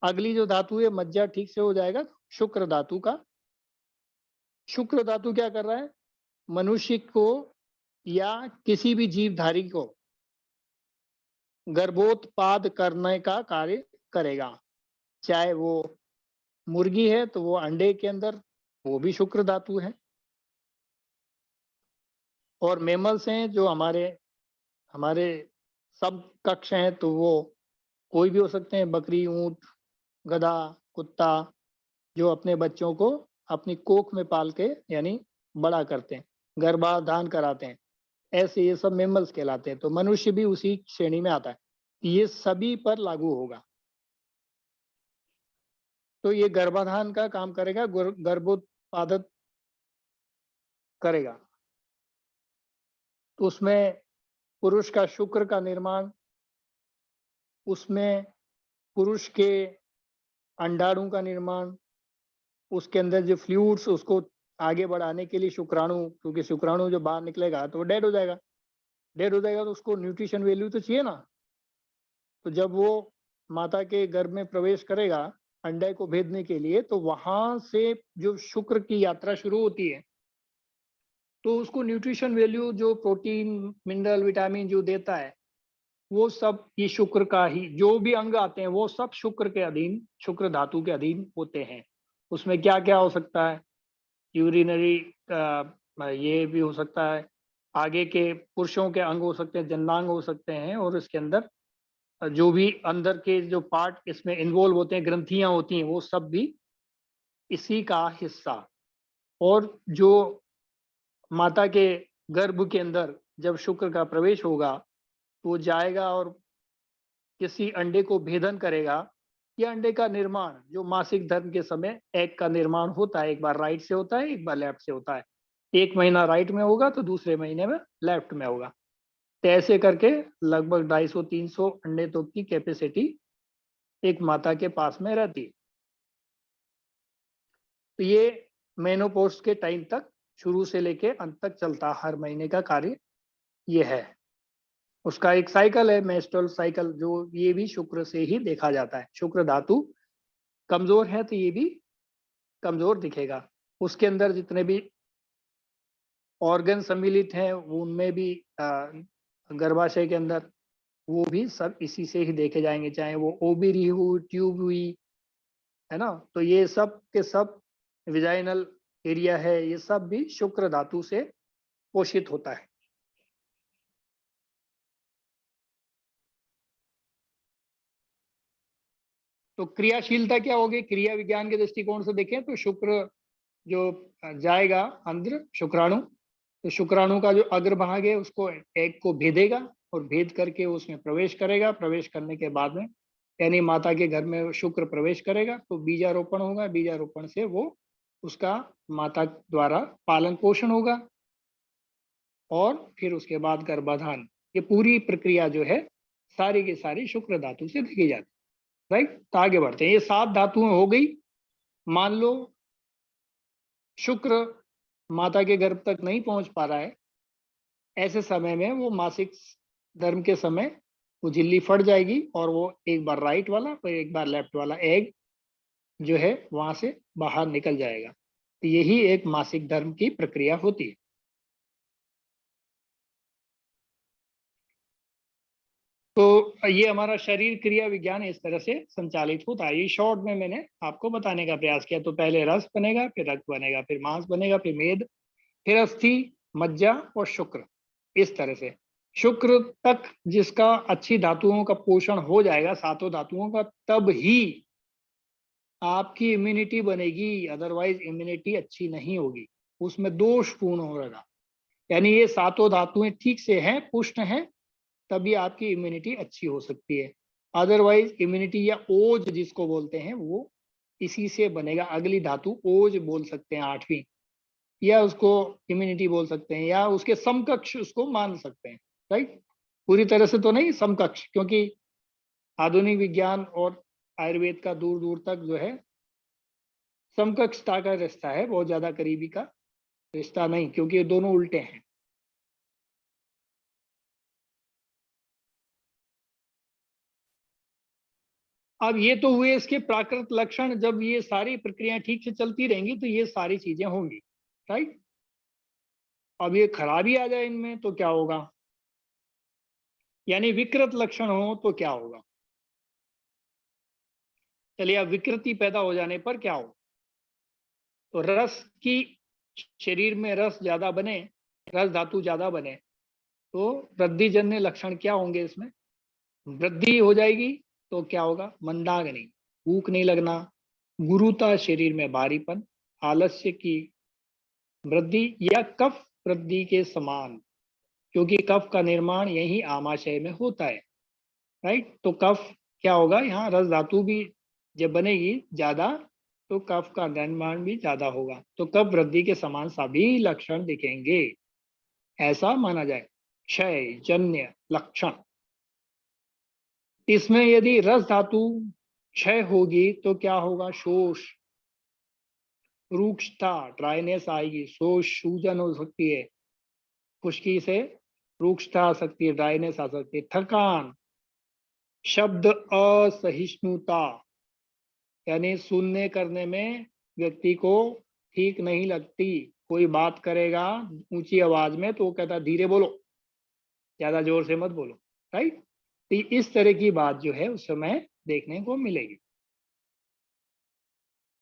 अगली जो धातु है, मज्जा ठीक से हो जाएगा शुक्र धातु का। शुक्र धातु क्या कर रहा है? मनुष्य को या किसी भी जीवधारी को गर्भोत्पाद करने का कार्य करेगा। चाहे वो मुर्गी है तो वो अंडे के अंदर, वो भी शुक्र धातु है। और मेमल्स हैं जो हमारे हमारे सब कक्ष हैं, तो वो कोई भी हो सकते हैं, बकरी, ऊंट, गधा, कुत्ता, जो अपने बच्चों को अपनी कोख में पाल के यानी बड़ा करते हैं, गर्भाधान कराते हैं, ऐसे ये सब मेमल्स कहलाते हैं। तो मनुष्य भी उसी श्रेणी में आता है। ये सभी पर लागू होगा। तो ये गर्भाधान का काम करेगा, गर्भोत्पादक करेगा। तो उसमें पुरुष का शुक्र का निर्माण, उसमें पुरुष के अंडाणु का निर्माण, उसके अंदर जो फ्लूइड्स, उसको आगे बढ़ाने के लिए शुक्राणु, क्योंकि शुक्राणु जो बाहर निकलेगा तो वो डेड हो जाएगा। डेड हो जाएगा तो उसको न्यूट्रिशन वैल्यू तो चाहिए ना। तो जब वो माता के गर्भ में प्रवेश करेगा अंडे को भेदने के लिए, तो वहां से जो शुक्र की यात्रा शुरू होती है, तो उसको न्यूट्रिशन वैल्यू, जो प्रोटीन, मिनरल, विटामिन जो देता है, वो सब ये शुक्र का ही, जो भी अंग आते हैं वो सब शुक्र के अधीन, शुक्र धातु के अधीन होते हैं। उसमें क्या क्या हो सकता है? यूरिनरी, ये भी हो सकता है, आगे के पुरुषों के अंग हो सकते हैं, जननांग हो सकते हैं, और इसके अंदर जो भी अंदर के जो पार्ट इसमें इन्वॉल्व होते हैं, ग्रंथियां होती हैं, वो सब भी इसी का हिस्सा। और जो माता के गर्भ के अंदर जब शुक्र का प्रवेश होगा, तो वो जाएगा और किसी अंडे को भेदन करेगा। या अंडे का निर्माण, जो मासिक धर्म के समय एग का निर्माण होता है, एक बार राइट से होता है, एक बार लेफ्ट से होता है। एक महीना राइट में होगा तो दूसरे महीने में लेफ्ट में होगा। तो ऐसे करके लगभग 250-300 अंडे तक की कैपेसिटी एक माता के पास में रहती है। तो ये मेनोपॉज के टाइम तक, शुरू से लेके अंत तक चलता, हर महीने का कार्य ये है। उसका एक साइकिल है, मेस्ट्रुअल साइकिल, जो ये भी शुक्र से ही देखा जाता है। शुक्र धातु कमजोर है तो ये भी कमजोर दिखेगा। उसके अंदर जितने भी ऑर्गन सम्मिलित हैं, उनमें भी गर्भाशय के अंदर, वो भी सब इसी से ही देखे जाएंगे, चाहे वो ओबरी हुई, ट्यूब हुई, है ना। तो ये सब के सब विजाइनल एरिया है, ये सब भी शुक्र धातु से पोषित होता है। तो क्रियाशीलता क्या होगी? क्रिया विज्ञान के दृष्टिकोण से देखें तो शुक्र जो जाएगा अंदर, शुक्राणु, तो शुक्राणु का जो अग्रभाग है उसको, एग को भेदेगा और भेद करके उसमें प्रवेश करेगा। प्रवेश करने के बाद में, यानी माता के घर में शुक्र प्रवेश करेगा तो बीजारोपण होगा। बीजारोपण से वो उसका माता द्वारा पालन पोषण होगा, और फिर उसके बाद गर्भाधान। ये पूरी प्रक्रिया जो है सारी की सारी शुक्र धातु से देखी जाती है। राइट, तो आगे बढ़ते हैं। ये 7 धातुएं हो गई। मान लो शुक्र माता के गर्भ तक नहीं पहुंच पा रहा है, ऐसे समय में वो मासिक धर्म के समय वो झिल्ली फट जाएगी, और वो एक बार राइट वाला और एक बार लेफ्ट वाला एग जो है वहां से बाहर निकल जाएगा। तो यही एक मासिक धर्म की प्रक्रिया होती है। तो ये हमारा शरीर क्रिया विज्ञान इस तरह से संचालित होता है। ये शॉर्ट में मैंने आपको बताने का प्रयास किया। तो पहले रस बनेगा, फिर रक्त बनेगा, फिर मांस बनेगा, फिर मेद, फिर अस्थि, मज्जा और शुक्र, इस तरह से। शुक्र तक जिसका अच्छी धातुओं का पोषण हो जाएगा, सातों धातुओं का, तब ही आपकी इम्यूनिटी बनेगी, अदरवाइज इम्यूनिटी अच्छी नहीं होगी, उसमें दोषपूर्ण होगा। यानी ये सातों धातुएं ठीक से हैं, पुष्ट हैं, तभी आपकी इम्यूनिटी अच्छी हो सकती है। अदरवाइज इम्यूनिटी या ओज जिसको बोलते हैं वो इसी से बनेगा। अगली धातु ओज बोल सकते हैं, आठवीं, या उसको इम्यूनिटी बोल सकते हैं, या उसके समकक्ष उसको मान सकते हैं। राइट, पूरी तरह से तो नहीं समकक्ष, क्योंकि आधुनिक विज्ञान और आयुर्वेद का दूर दूर तक जो है समकक्षता का रिश्ता है, बहुत ज्यादा करीबी का रिश्ता नहीं, क्योंकि ये दोनों उल्टे हैं। अब ये तो हुए इसके प्राकृत लक्षण, जब ये सारी प्रक्रियाएं ठीक से चलती रहेंगी तो ये सारी चीजें होंगी। राइट, अब ये खराबी आ जाए इनमें तो क्या होगा, यानी विकृत लक्षण हो तो क्या होगा। चलिए, अब विकृति पैदा हो जाने पर क्या हो, तो रस की, शरीर में रस ज्यादा बने, रस धातु ज्यादा बने, तो वृद्धिजन्य लक्षण क्या होंगे इसमें, वृद्धि हो जाएगी तो क्या होगा, मंदाग्नि, भूख नहीं लगना, गुरुता, शरीर में भारीपन, आलस्य की वृद्धि, या कफ वृद्धि के समान, क्योंकि कफ का निर्माण यही आमाशय में होता है। राइट, तो कफ क्या होगा, यहाँ रस धातु भी जब बनेगी ज्यादा तो कफ का निर्माण भी ज्यादा होगा, तो कफ वृद्धि के समान सभी लक्षण दिखेंगे, ऐसा माना जाए। क्षय जन्य लक्षण, इसमें यदि रस धातु क्षय होगी तो क्या होगा, शोष, रुक्षता, ड्राइनेस आएगी, शोष सूजन हो सकती है, खुश्की से रुक्षता आ सकती है, ड्राइनेस आ सकती है, थकान, शब्द असहिष्णुता, यानी सुनने करने में व्यक्ति को ठीक नहीं लगती, कोई बात करेगा ऊंची आवाज में तो वो कहता धीरे बोलो, ज्यादा जोर से मत बोलो। राइट, तो इस तरह की बात जो है उस समय देखने को मिलेगी।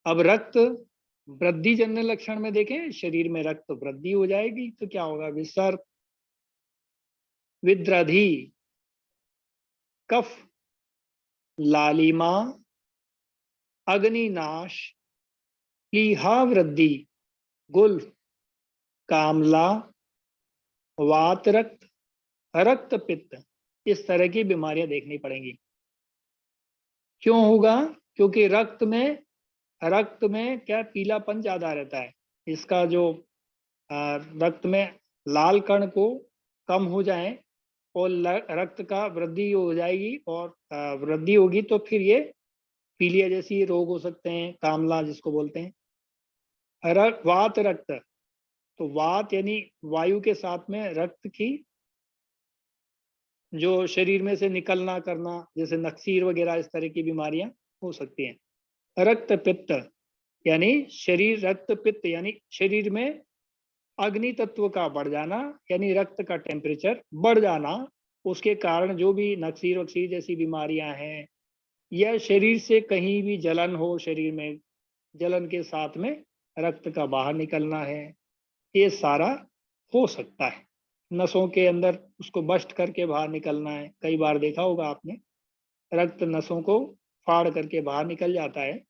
अब रक्त वृद्धि जन्य लक्षण में देखें, शरीर में रक्त वृद्धि हो जाएगी तो क्या होगा, विसर्प, विद्रधि, कफ, लालिमा, अग्निनाश, प्लीहा वृद्धि, गुल्फ, कामला, वात रक्त, रक्त पित्त, इस तरह की बीमारियां देखनी पड़ेंगी। क्यों होगा, क्योंकि रक्त में क्या पीलापन ज्यादा रहता है, इसका जो रक्त में लाल कण को कम हो जाए और रक्त का वृद्धि हो जाएगी, और वृद्धि होगी तो फिर ये पीलिया जैसी रोग हो सकते हैं, कामला जिसको बोलते हैं। वात रक्त, तो वात यानी वायु के साथ में रक्त की जो शरीर में से निकलना करना, जैसे नक्सीर वगैरह, इस तरह की बीमारियां हो सकती हैं। रक्त पित्त यानी शरीर, रक्त पित्त यानी शरीर में अग्नि तत्व का बढ़ जाना, यानी रक्त का टेम्परेचर बढ़ जाना, उसके कारण जो भी नक्सीर वक्सीर जैसी बीमारियां हैं, या शरीर से कहीं भी जलन हो, शरीर में जलन के साथ में रक्त का बाहर निकलना है, ये सारा हो सकता है। नसों के अंदर उसको बस्ट करके बाहर निकलना है, कई बार देखा होगा आपने, रक्त नसों को फाड़ करके बाहर निकल जाता है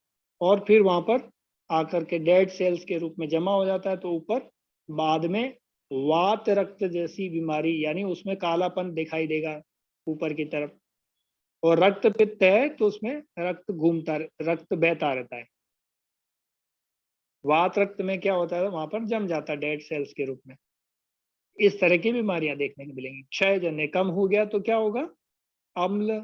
और फिर वहां पर आकर के डेड सेल्स के रूप में जमा हो जाता है, तो ऊपर बाद में वात रक्त जैसी बीमारी, यानी उसमें कालापन दिखाई देगा ऊपर की तरफ। और रक्त पित्त है तो उसमें रक्त घूमता, रक्त बहता रहता है। वात रक्त में क्या होता है, वहां पर जम जाता है डेड सेल्स के रूप में। इस तरह की बीमारियां देखने को मिलेंगी। क्षय जन्य कम हो गया तो क्या होगा, अम्ल,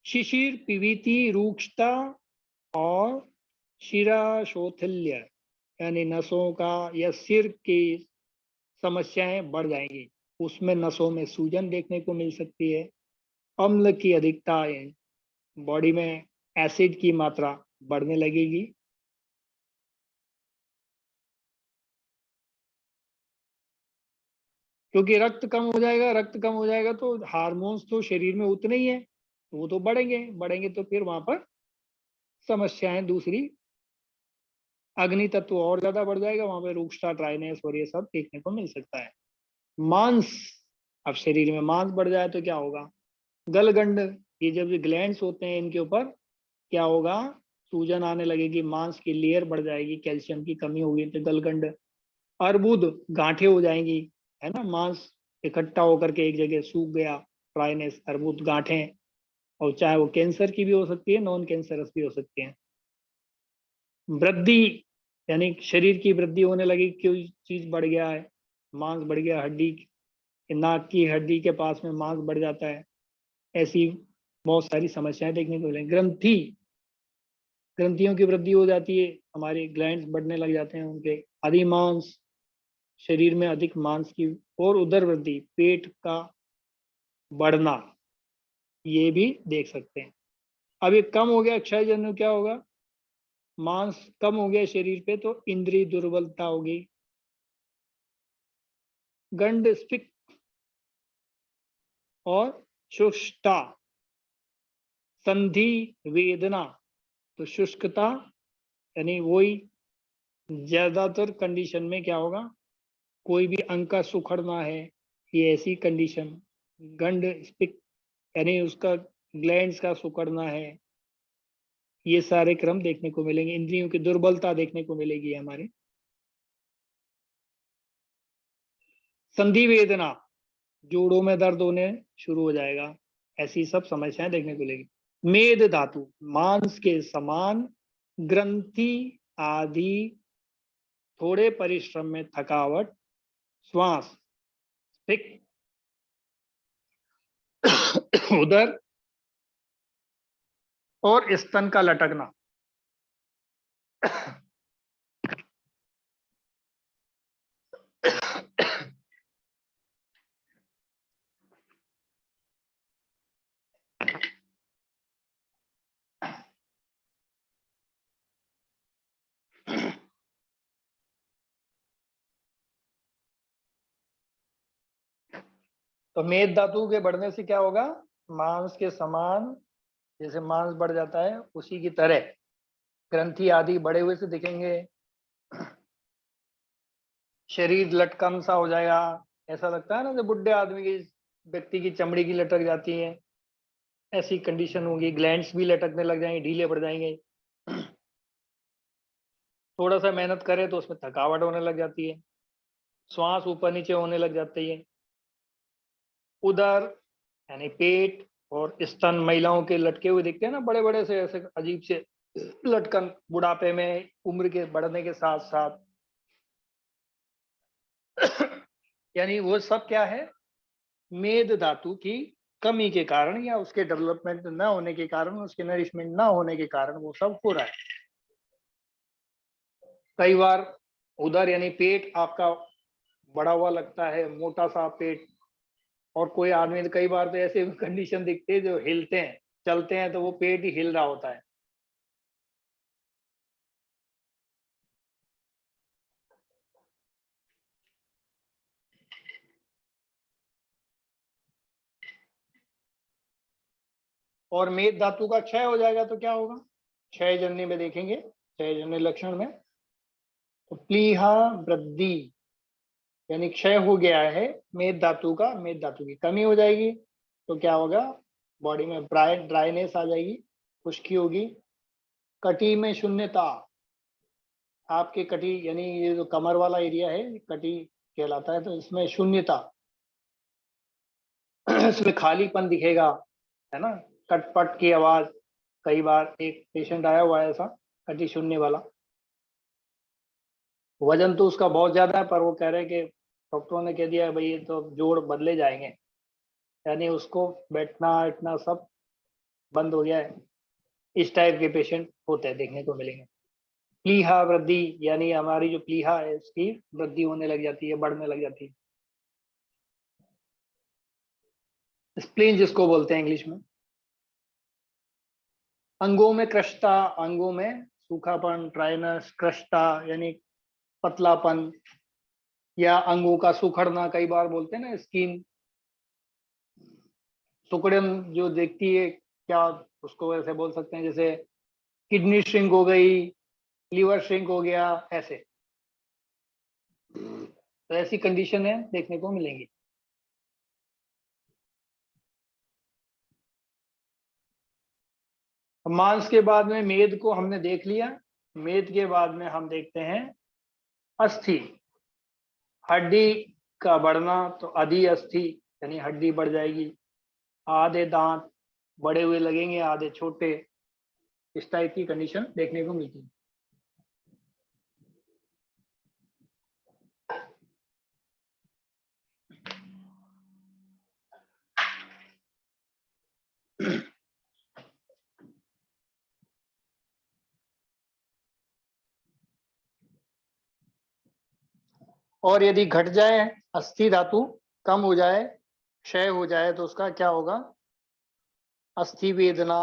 शिशिर, पीवीती, रूक्षता और शिराशोथल्य, यानी नसों का या सिर की समस्याएं बढ़ जाएंगी, उसमें नसों में सूजन देखने को मिल सकती है। अम्ल की अधिकता, बॉडी में एसिड की मात्रा बढ़ने लगेगी। क्योंकि रक्त कम हो जाएगा, रक्त कम हो जाएगा तो हार्मोन्स तो शरीर में उतने ही है, तो वो तो बढ़ेंगे बढ़ेंगे, तो फिर वहां पर समस्याएं दूसरी अग्नि तत्व और ज्यादा बढ़ जाएगा, वहां पे रुक्षता, ड्राइनेस और ये सब देखने को मिल सकता है। मांस, अब शरीर में मांस बढ़ जाए तो क्या होगा? गलगंड, ये जब ग्लैंड्स होते हैं इनके ऊपर क्या होगा? सूजन आने लगेगी, मांस की लेयर बढ़ जाएगी, कैल्शियम की कमी होगी तो गलगंड। अर्बुद, गांठें हो जाएंगी, है ना, मांस इकट्ठा होकर के एक जगह सूख गया, ड्राइनेस, अर्बुद, गांठें। और चाहे वो कैंसर की भी हो सकती है, नॉन कैंसरस भी हो सकती है। वृद्धि, यानी शरीर की वृद्धि होने लगी, कोई चीज बढ़ गया है, मांस बढ़ गया, हड्डी, नाक की हड्डी के पास में मांस बढ़ जाता है, ऐसी बहुत सारी समस्याएं देखने को मिलेंगी। ग्रंथि, ग्रंथियों की वृद्धि हो जाती है, हमारे ग्लैंड्स बढ़ने लग जाते हैं उनके। अधिमांस, शरीर में अधिक मांस की। और उदर वृद्धि, पेट का बढ़ना, ये भी देख सकते हैं। अब ये कम हो गया क्षय जन्य, क्या होगा? मांस कम हो गया शरीर पे तो इंद्रिय दुर्बलता होगी। गंड, स्पिक और शुष्कता। संधि वेदना, तो शुष्कता, यानी वही ज्यादातर कंडीशन में क्या होगा? कोई भी अंग का सुखड़ना है, ये ऐसी कंडीशन। गंड स्पिक, यानी उसका ग्लैंड्स का सुखड़ना है, ये सारे क्रम देखने को मिलेंगे। इंद्रियों की दुर्बलता देखने को मिलेगी हमारे। संधि वेदना, जोड़ों में दर्द होने शुरू हो जाएगा, ऐसी सब समस्याएं देखने को मिलेगी। मेद धातु, मांस के समान, ग्रंथि आदि, थोड़े परिश्रम में थकावट, श्वास, पिक, उदर और स्तन का लटकना। तो मेद धातु के बढ़ने से क्या होगा? मांस के समान, जैसे मांस बढ़ जाता है उसी की तरह ग्रंथि आदि बड़े हुए से दिखेंगे, शरीर लटकन सा हो जाएगा, ऐसा लगता है ना जब बुढ़े आदमी की, व्यक्ति की चमड़ी की लटक जाती है, ऐसी कंडीशन होगी। ग्लैंड्स भी लटकने लग जाएंगे, ढीले पड़ जाएंगे। थोड़ा सा मेहनत करे तो उसमें थकावट होने लग जाती है, श्वास ऊपर नीचे होने लग जाती है। उदर, यानी पेट और स्तन महिलाओं के लटके हुए दिखते हैं ना, बड़े बड़े से ऐसे अजीब से लटकन, बुढ़ापे में उम्र के बढ़ने के साथ साथ। यानी वो सब क्या है? मेद धातु की कमी के कारण या उसके डेवलपमेंट न होने के कारण, उसके नरिशमेंट न होने के कारण वो सब हो रहा है। कई बार उधर यानी पेट आपका बड़ा हुआ लगता है, मोटा सा पेट। और कोई आदमी, तो कई बार तो ऐसे कंडीशन दिखते हैं जो हिलते हैं, चलते हैं तो वो पेट ही हिल रहा होता है। और मेद धातु का क्षय हो जाएगा तो क्या होगा? क्षय जन्य में देखेंगे, क्षय जन्य लक्षण में, तो प्लीहा वृद्धि, यानी क्षय हो गया है मेद धातु का, मेद धातु की कमी हो जाएगी तो क्या होगा? बॉडी में ड्राइनेस आ जाएगी, खुश्की होगी। कटी में शून्यता, आपके कटी यानी ये जो कमर वाला एरिया है कटी कहलाता है, तो इसमें शून्यता, इसमें खालीपन दिखेगा, है ना, कटपट की आवाज। कई बार एक पेशेंट आया हुआ है ऐसा, कटी शून्य वाला। वजन तो उसका बहुत ज्यादा है, पर वो कह रहे हैं कि डॉक्टरों ने कह दिया है भाई ये तो जोड़ बदले जाएंगे, यानी उसको बैठना इतना सब बंद हो गया है। इस टाइप के पेशेंट होते हैं, देखने को मिलेंगे। प्लीहा वृद्धि, यानी हमारी जो प्लीहा है उसकी वृद्धि होने लग जाती है, बढ़ने लग जाती है। स्प्लीन जिसको बोलते हैं इंग्लिश में। अंगों में कृष्टता, अंगों में सूखापन, ड्राइनेस, कृष्टता यानी पतलापन, या अंगों का सुखड़ना, कई बार बोलते हैं ना स्किन सुकड़न जो देखती है, क्या उसको ऐसे बोल सकते हैं, जैसे किडनी श्रिंक हो गई, लीवर श्रिंक हो गया, ऐसे। तो ऐसी कंडीशन है देखने को मिलेंगी। मांस के बाद में मेद को हमने देख लिया। मेद के बाद में हम देखते हैं अस्थि। हड्डी का बढ़ना, तो अधि अस्थि यानी हड्डी बढ़ जाएगी। आधे दांत बड़े हुए लगेंगे, आधे छोटे। इस टाइप की कंडीशन देखने को मिलती है। और यदि घट जाए, अस्थि धातु कम हो जाए, क्षय हो जाए, तो उसका क्या होगा? अस्थि वेदना,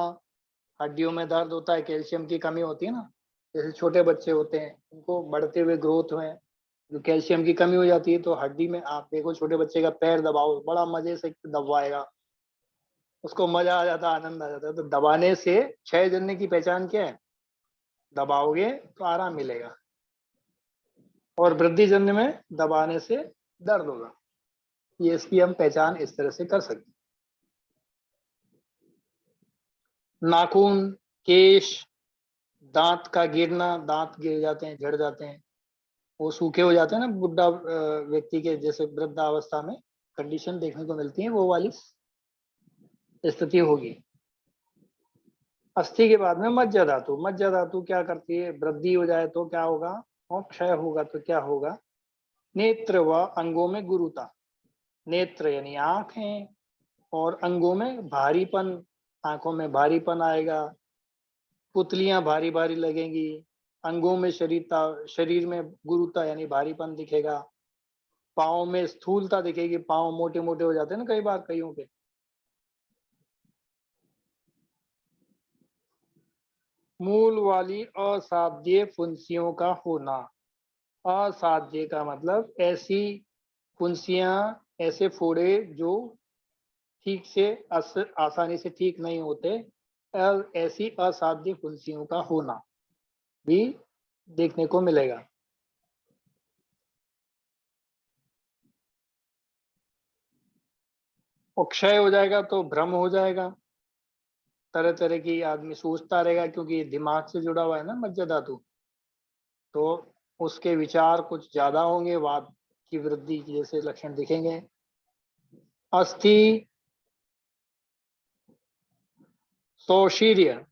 हड्डियों में दर्द होता है, कैल्शियम की कमी होती है ना। जैसे छोटे बच्चे होते हैं, उनको बढ़ते हुए ग्रोथ में जो कैल्शियम की कमी हो जाती है, तो हड्डी में आप देखो, छोटे बच्चे का पैर दबाओ, बड़ा मजे से दबाएगा, उसको मजा आ जाता है, आनंद आ जाता है। तो दबाने से क्षय जलने की पहचान क्या है? दबाओगे तो आराम मिलेगा, और वृद्धि जन्य में दबाने से दर्द होगा। ये इसकी हम पहचान इस तरह से कर सकते हैं। नाखून, केश, दांत का गिरना, दांत गिर जाते हैं, झड़ जाते हैं, वो सूखे हो जाते हैं ना, बुढ़ा व्यक्ति के जैसे वृद्धावस्था में कंडीशन देखने को मिलती है, वो वाली स्थिति होगी। अस्थि के बाद में मज्जा धातु। मज्जा धातु क्या करती है? वृद्धि हो जाए तो क्या होगा, और क्षय होगा तो क्या होगा? नेत्र व अंगों में गुरुता। नेत्र यानी आंखें, और अंगों में भारीपन, आंखों में भारीपन आएगा, पुतलियां भारी भारी लगेंगी, अंगों में शरीर में गुरुता यानी भारीपन दिखेगा, पाँव में स्थूलता दिखेगी, पाँव मोटे मोटे हो जाते हैं ना कई बार कईयों के। मूल वाली असाध्य फुंसियों का होना। असाध्य का मतलब ऐसी फुंसियां, ऐसे फोड़े जो ठीक से आसानी से ठीक नहीं होते, ऐसी असाध्य फुंसियों का होना भी देखने को मिलेगा। और क्षय हो जाएगा तो भ्रम हो जाएगा, तरह तरह की आदमी सोचता रहेगा, क्योंकि दिमाग से जुड़ा हुआ है ना मज्जा धातु, तो उसके विचार कुछ ज्यादा होंगे, वाद की वृद्धि जैसे लक्षण दिखेंगे। अस्थि सौशीर्य,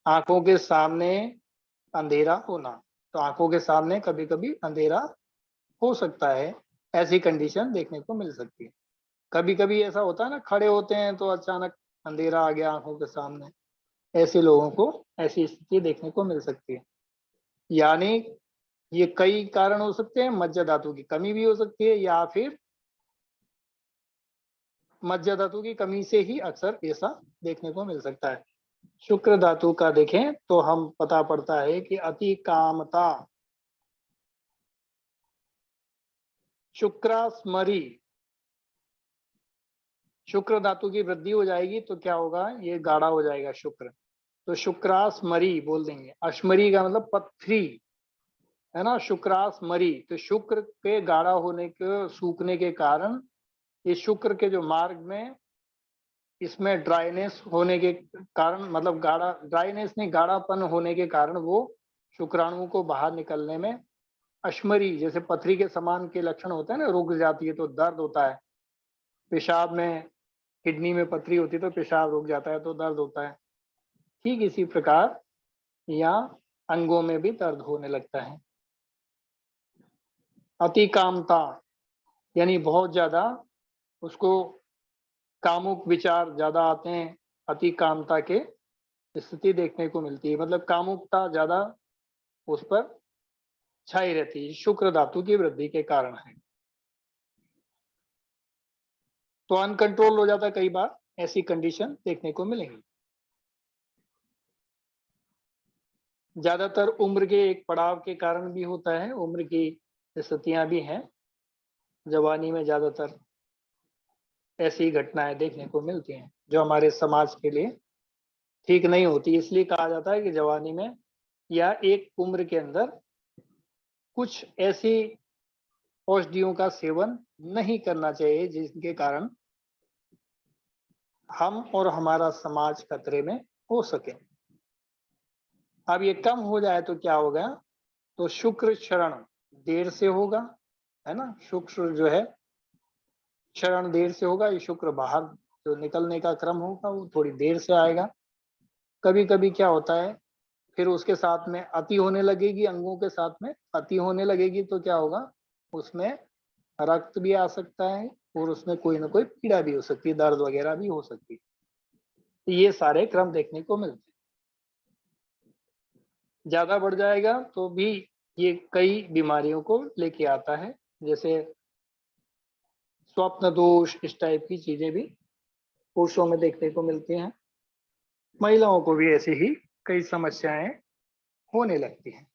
आंखों के सामने अंधेरा होना। तो आंखों के सामने कभी कभी अंधेरा हो सकता है, ऐसी कंडीशन देखने को मिल सकती है। कभी कभी ऐसा होता है ना, खड़े होते हैं तो अचानक अंधेरा आ गया आंखों के सामने, ऐसे लोगों को ऐसी स्थिति देखने को मिल सकती है। यानी ये कई कारण हो सकते हैं, मज्जा धातु की कमी भी हो सकती है, या फिर मज्जा धातु की कमी से ही अक्सर ऐसा देखने को मिल सकता है। शुक्र धातु का देखें तो हम पता पड़ता है कि अति कामता, शुक्रास्मरी, शुक्र धातु की वृद्धि हो जाएगी तो क्या होगा? ये गाढ़ा हो जाएगा शुक्र, तो शुक्रास्मरी बोल देंगे। अश्मरी का मतलब पथरी है ना, शुक्रास्मरी। तो शुक्र के गाढ़ा होने के, सूखने के कारण, ये शुक्र के जो मार्ग में, इसमें ड्राइनेस होने के कारण, मतलब गाढ़ा, ड्राइनेस नहीं, गाढ़ापन होने के कारण वो शुक्राणुओं को बाहर निकलने में अश्मरी, जैसे पथरी के समान के लक्षण होते हैं ना, रुक जाती है तो दर्द होता है। पेशाब में, किडनी में पथरी होती है तो पेशाब रुक जाता है तो दर्द होता है। ठीक इसी प्रकार यहाँ अंगों में भी दर्द होने लगता है। अति कामता यानी बहुत ज्यादा उसको कामुक विचार ज्यादा आते हैं, अति कामता के स्थिति देखने को मिलती है, मतलब कामुकता ज्यादा उस पर छाई रहती है, शुक्र धातु की वृद्धि के कारण है। तो अनकंट्रोल हो जाता है कई बार, ऐसी कंडीशन देखने को मिलेंगी। ज्यादातर उम्र के एक पड़ाव के कारण भी होता है, उम्र की स्थितियां भी हैं, जवानी में ज्यादातर ऐसी घटनाएं देखने को मिलती हैं जो हमारे समाज के लिए ठीक नहीं होती। इसलिए कहा जाता है कि जवानी में या एक उम्र के अंदर कुछ ऐसी औषधियों का सेवन नहीं करना चाहिए जिनके कारण हम और हमारा समाज खतरे में हो सके। अब ये कम हो जाए तो क्या होगा, तो शुक्र क्षरण देर से होगा, है ना। शुक्र जो है क्षरण देर से होगा, ये शुक्र बाहर जो निकलने का क्रम होगा वो थोड़ी देर से आएगा। कभी कभी क्या होता है, फिर उसके साथ में अति होने लगेगी, अंगों के साथ में अति होने लगेगी तो क्या होगा, उसमें रक्त भी आ सकता है और उसमें कोई ना कोई पीड़ा भी हो सकती है, दर्द वगैरह भी हो सकती है। तो ये सारे क्रम देखने को मिलते हैं। ज्यादा बढ़ जाएगा तो भी ये कई बीमारियों को लेके आता है, जैसे स्वप्न दोष, इस टाइप की चीजें भी पुरुषों में देखने को मिलती हैं। महिलाओं को भी ऐसी ही कई समस्याएं होने लगती हैं।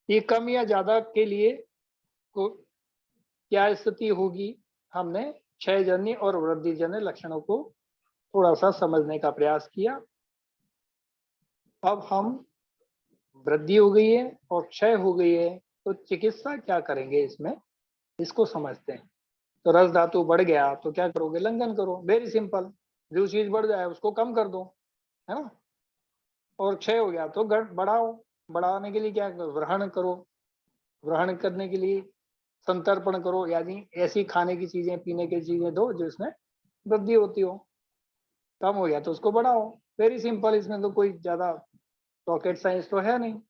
ये कम या ज्यादा के लिए को क्या स्थिति होगी, हमने क्षयजन्य और वृद्धिजन्य लक्षणों को थोड़ा सा समझने का प्रयास किया। अब हम वृद्धि हो गई है और क्षय हो गई है तो चिकित्सा क्या करेंगे इसमें, इसको समझते हैं। तो रस धातु बढ़ गया तो क्या करोगे, लंघन करो, वेरी सिंपल। जो चीज बढ़ जाए उसको कम कर दो, है ना। और क्षय हो गया तो बढ़ाओ, बढ़ाने के लिए क्या करो, ग्रहण करो। ग्रहण करने के लिए संतर्पण करो, यानी ऐसी खाने की चीजें, पीने की चीजें दो जिसमें वृद्धि होती हो। कम हो गया तो उसको बढ़ाओ, वेरी सिंपल। इसमें तो कोई ज्यादा रॉकेट साइंस तो है नहीं।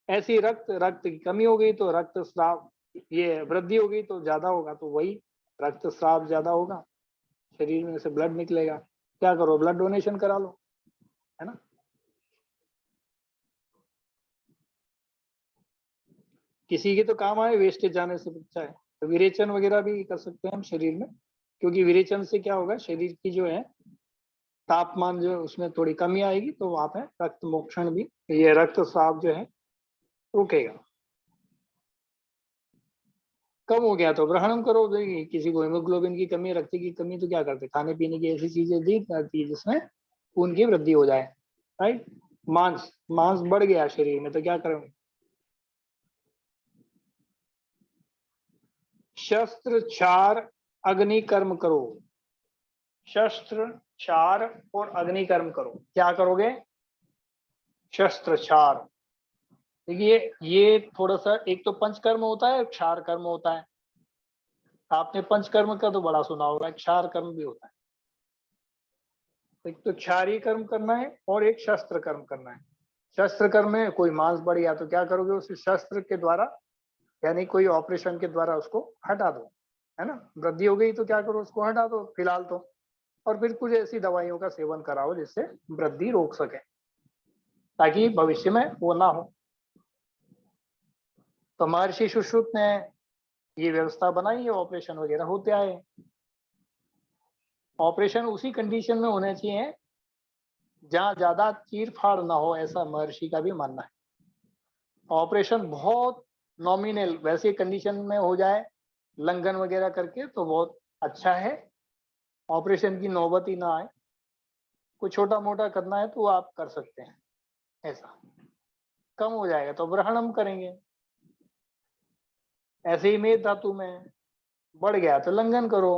ऐसी रक्त की कमी हो गई तो रक्त स्राव, ये वृद्धि हो गई तो ज्यादा होगा, तो वही रक्त स्राव ज्यादा होगा, शरीर में से ब्लड निकलेगा। क्या करो, ब्लड डोनेशन करा लो, है ना। किसी के तो काम आए, वेस्टेज जाने से बचा है। तो विरेचन वगैरह भी कर सकते हैं हम शरीर में, क्योंकि विरेचन से क्या होगा, शरीर की जो है तापमान जो उसमें थोड़ी कमी आएगी, तो वहां पे रक्त मोक्षण भी, ये रक्त स्राव जो है रुकेगा। कम हो गया तो ग्रहण करो। किसी को हेमोग्लोबिन की कमी, रक्त की कमी, तो क्या करते, खाने पीने की ऐसी चीजें दी जाती है जिसमें खून की वृद्धि हो जाए, राइट। मांस मांस बढ़ गया शरीर में तो क्या करेंगे, शस्त्र क्षार अग्नि कर्म करो। शस्त्र क्षार और अग्नि कर्म करो। क्या करोगे, शस्त्र क्षार। देखिए ये थोड़ा सा, एक तो पंचकर्म होता है, क्षार कर्म होता है। आपने पंचकर्म का तो बड़ा सुना होगा, क्षार कर्म भी होता है। एक तो क्षारीय कर्म करना है और एक शस्त्र कर्म करना है। शस्त्र कर्म में कोई मांस बढ़ गया तो क्या करोगे, उस शस्त्र के द्वारा, यानी कोई ऑपरेशन के द्वारा उसको हटा दो, है ना। वृद्धि हो गई तो क्या करो, उसको हटा दो फिलहाल तो, और फिर कुछ ऐसी दवाइयों का सेवन कराओ जिससे वृद्धि रोक सके, ताकि भविष्य में वो ना हो। तो महर्षि सुश्रुत ने ये व्यवस्था बनाई है, ऑपरेशन वगैरह होते आए। ऑपरेशन उसी कंडीशन में होने चाहिए जहां ज्यादा चीर फाड़ ना हो, ऐसा महर्षि का भी मानना है। ऑपरेशन बहुत नॉमिनल वैसे कंडीशन में हो जाए, लंघन वगैरह करके, तो बहुत अच्छा है। ऑपरेशन की नौबत ही ना आए। कुछ छोटा मोटा करना है तो आप कर सकते हैं, ऐसा। कम हो जाएगा तो ग्रहणम करेंगे। ऐसे ही मेद धातु में बढ़ गया तो लंघन करो,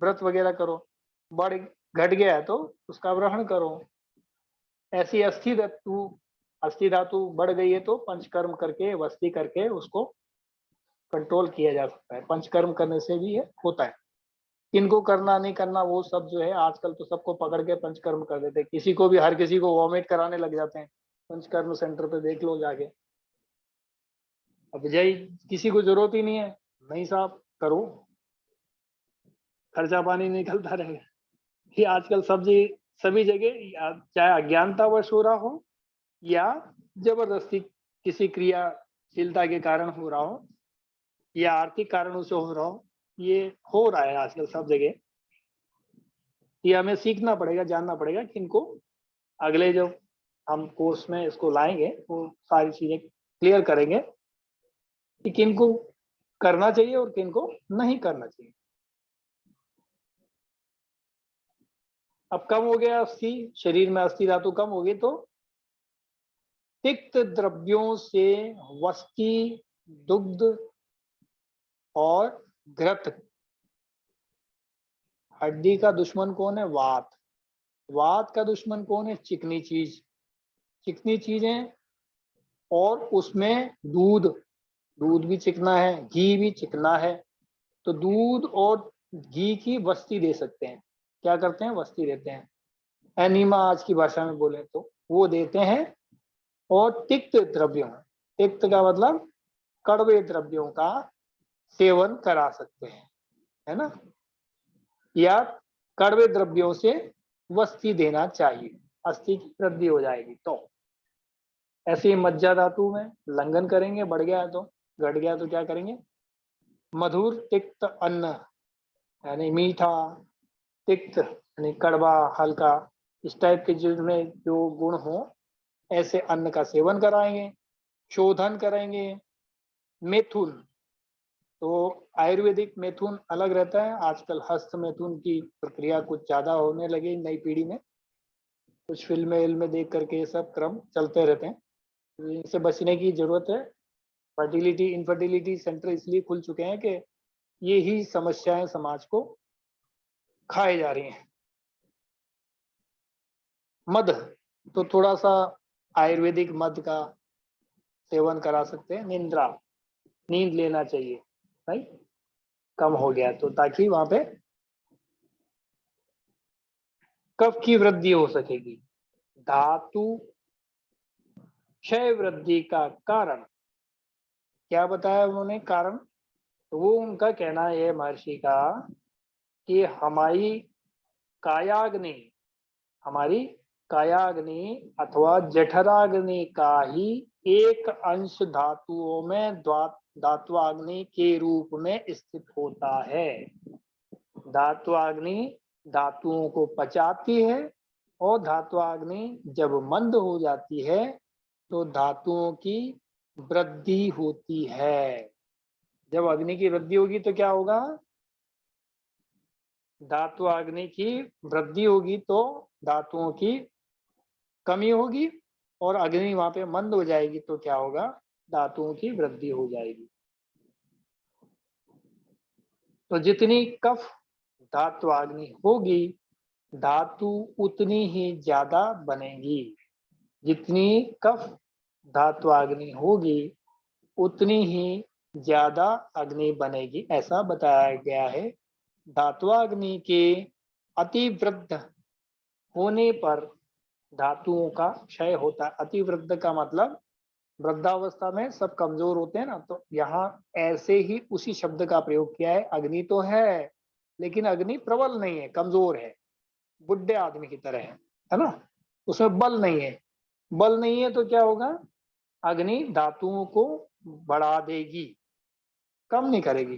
व्रत वगैरह करो। बढ़ घट गया है तो उसका ग्रहण करो। ऐसी अस्थि धातु बढ़ गई है तो पंचकर्म करके, वस्ती करके उसको कंट्रोल किया जा सकता है। पंचकर्म करने से भी ये होता है। किनको करना नहीं करना वो सब जो है, आजकल तो सबको पकड़ के पंचकर्म कर देते हैं। किसी को भी, हर किसी को वॉमिट कराने लग जाते हैं। पंचकर्म सेंटर पे देख लो जाके। अब जय, किसी को जरूरत ही नहीं है, नहीं साहब करो, खर्चा पानी निकलता रहेगा। ये आजकल सभी जगह, चाहे अज्ञानतावश हो रहा हो या जबरदस्ती किसी क्रियाशीलता के कारण हो रहा हो या आर्थिक कारणों से हो रहा हो, ये हो रहा है आजकल सब जगह। ये हमें सीखना पड़ेगा, जानना पड़ेगा कि इनको अगले जो हम कोर्स में इसको लाएंगे वो सारी चीजें क्लियर करेंगे कि किनको करना चाहिए और किनको नहीं करना चाहिए। अब कम हो गया अस्थि, शरीर में अस्थि धातु कम हो गई तो तिक्त द्रव्यों से वस्ति, दुग्ध और घृत। हड्डी का दुश्मन कौन है? वात। वात का दुश्मन कौन है? चिकनी चीज। चिकनी चीजें और उसमें दूध, दूध भी चिकना है, घी भी चिकना है, तो दूध और घी की वस्ती दे सकते हैं। क्या करते हैं? वस्ती देते हैं। एनीमा आज की भाषा में बोले तो वो देते हैं। और तिक्त द्रव्यों, तिक्त का मतलब कड़वे द्रव्यों का सेवन करा सकते हैं, है ना, या कड़वे द्रव्यों से वस्ती देना चाहिए, अस्थि की वृद्धि हो जाएगी। तो ऐसे ही मज्जा धातु में लंघन करेंगे, बढ़ गया है तो, घट गया तो क्या करेंगे? मधुर तिक्त अन्न, यानी मीठा, तिक्त यानी कड़वा, हल्का, इस टाइप के जिसमें जो गुण हो ऐसे अन्न का सेवन कराएंगे। शोधन करेंगे। मैथुन, तो आयुर्वेदिक मैथुन अलग रहता है, आजकल हस्त मैथुन की प्रक्रिया कुछ ज्यादा होने लगी नई पीढ़ी में, कुछ फिल्में देख करके ये सब क्रम चलते रहते हैं, तो इनसे बचने की जरूरत है। फर्टिलिटी इनफर्टिलिटी सेंटर इसलिए खुल चुके हैं कि यही समस्याएं समाज को खाए जा रही हैं। मध, तो थोड़ा सा आयुर्वेदिक मध का सेवन करा सकते हैं। निंद्रा, नींद लेना चाहिए, राइट, कम हो गया तो, ताकि वहां पे कफ की वृद्धि हो सकेगी। धातु क्षय वृद्धि का कारण क्या बताया उन्होंने? कारण, तो वो उनका कहना है महर्षि का कि हमारी कायाग्नि अथवा जठराग्नि का ही एक अंश धातुओं में धात्वाग्नि के रूप में स्थित होता है। धात्वाग्नि धातुओं को पचाती है, और धात्वाग्नि जब मंद हो जाती है तो धातुओं की वृद्धि होती है। जब अग्नि की वृद्धि होगी तो क्या होगा? धात्वाग्नि की वृद्धि होगी तो धातुओं की कमी होगी, और अग्नि वहां पे मंद हो जाएगी तो क्या होगा? धातुओं की वृद्धि हो जाएगी। तो जितनी कफ धात्वाग्नि होगी, धातु उतनी ही ज्यादा बनेगी। जितनी कफ धात्वाग्नि होगी उतनी ही ज्यादा अग्नि बनेगी, ऐसा बताया गया है। धात्वाग्नि के अतिवृद्ध होने पर धातुओं का क्षय होता है। अतिवृद्ध का मतलब वृद्धावस्था में सब कमजोर होते हैं ना, तो यहाँ ऐसे ही उसी शब्द का प्रयोग किया है। अग्नि तो है लेकिन अग्नि प्रबल नहीं है, कमजोर है, बुढ़े आदमी की तरह है ना, उसमें बल नहीं है। बल नहीं है तो क्या होगा? अग्नि धातुओं को बढ़ा देगी, कम नहीं करेगी।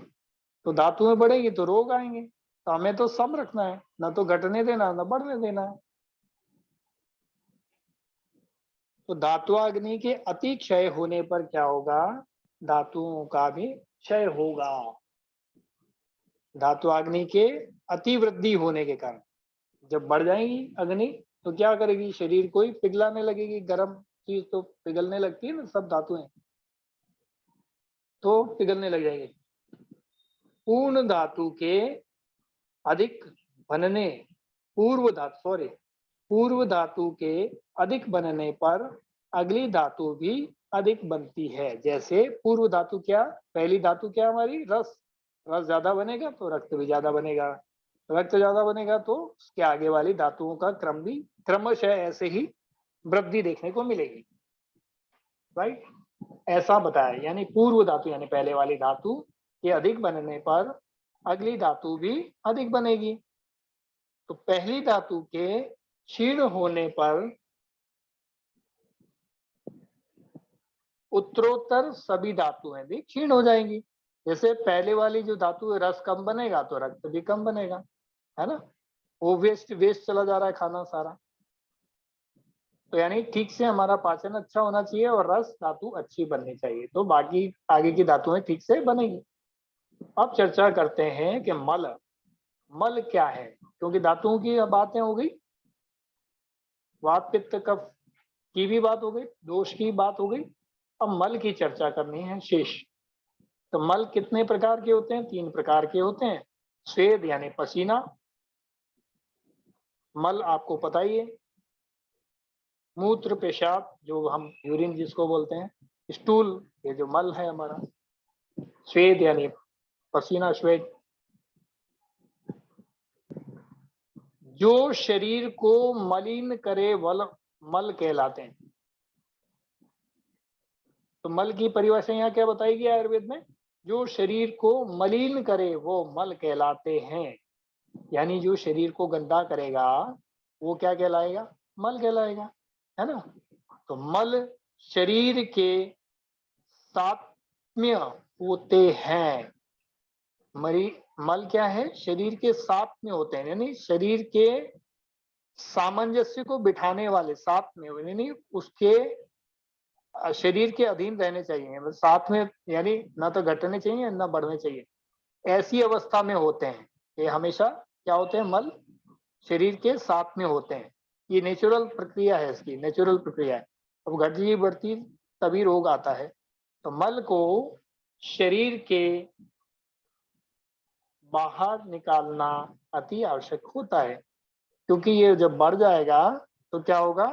तो धातुएं बढ़ेगी तो रोग आएंगे, तो हमें तो सम रखना है, ना तो घटने देना ना बढ़ने देना है। तो धात्वाग्नि के अति क्षय होने पर क्या होगा? धातुओं का भी क्षय होगा। धात्वाग्नि के अति वृद्धि होने के कारण जब बढ़ जाएगी अग्नि तो क्या करेगी? शरीर को ही पिघलाने लगेगी। गर्म चीज तो पिघलने लगती है ना, सब धातुएं तो पिघलने लग जाएगी। पूर्ण धातु के अधिक बनने, पूर्व धातु के अधिक बनने पर अगली धातु भी अधिक बनती है। जैसे पूर्व धातु क्या? पहली धातु क्या हमारी? रस। रस ज्यादा बनेगा तो रक्त भी ज्यादा बनेगा, रक्त ज्यादा बनेगा तो उसके आगे वाली धातुओं का क्रम भी क्रमशः ऐसे ही वृद्धि देखने को मिलेगी, राइट। ऐसा बताया, यानी पूर्व धातु यानी पहले वाली धातु के अधिक बनने पर अगली धातु भी अधिक बनेगी। तो पहली धातु के क्षीण होने पर उत्तरोत्तर सभी धातुएं भी क्षीण हो जाएंगी। जैसे पहले वाली जो धातु है, रस कम बनेगा तो रक्त भी कम बनेगा, है ना, वो वेस्ट चला जा रहा है खाना सारा। तो यानी ठीक से हमारा पाचन अच्छा होना चाहिए और रस धातु अच्छी बननी चाहिए, तो बाकी आगे की धातुएं ठीक से बनेगी। अब चर्चा करते हैं कि मल, मल क्या है, क्योंकि धातुओं की बातें हो गई, वात पित्त कफ की भी बात हो गई, दोष की बात हो गई, अब मल की चर्चा करनी है शेष। तो मल कितने प्रकार के होते हैं? 3 प्रकार के होते हैं। स्वेद यानी पसीना, मल आपको पता ही है, मूत्र पेशाब जो हम यूरिन जिसको बोलते हैं, स्टूल ये जो मल है हमारा, स्वेद यानी पसीना श्वेत। जो शरीर को मलिन करे वल मल कहलाते हैं। तो मल की परिभाषा यहाँ क्या बताएगी आयुर्वेद में? जो शरीर को मलिन करे वो मल कहलाते हैं। यानी जो शरीर को गंदा करेगा वो क्या कहलाएगा? मल कहलाएगा, है ना। तो मल शरीर के सात्म्य होते हैं। मल क्या है? शरीर के साथ में होते हैं, यानी शरीर के सामंजस्य को बिठाने वाले, साथ में यानी उसके शरीर के अधीन रहने चाहिए, साथ में यानी ना तो घटने चाहिए ना बढ़ने चाहिए, ऐसी अवस्था में होते हैं। ये हमेशा क्या होते हैं? मल शरीर के साथ में होते हैं। ये नेचुरल प्रक्रिया है, इसकी नेचुरल प्रक्रिया है। अब घटती बढ़ती तभी रोग आता है। तो मल को शरीर के बाहर निकालना अति आवश्यक होता है, क्योंकि ये जब बढ़ जाएगा तो क्या होगा?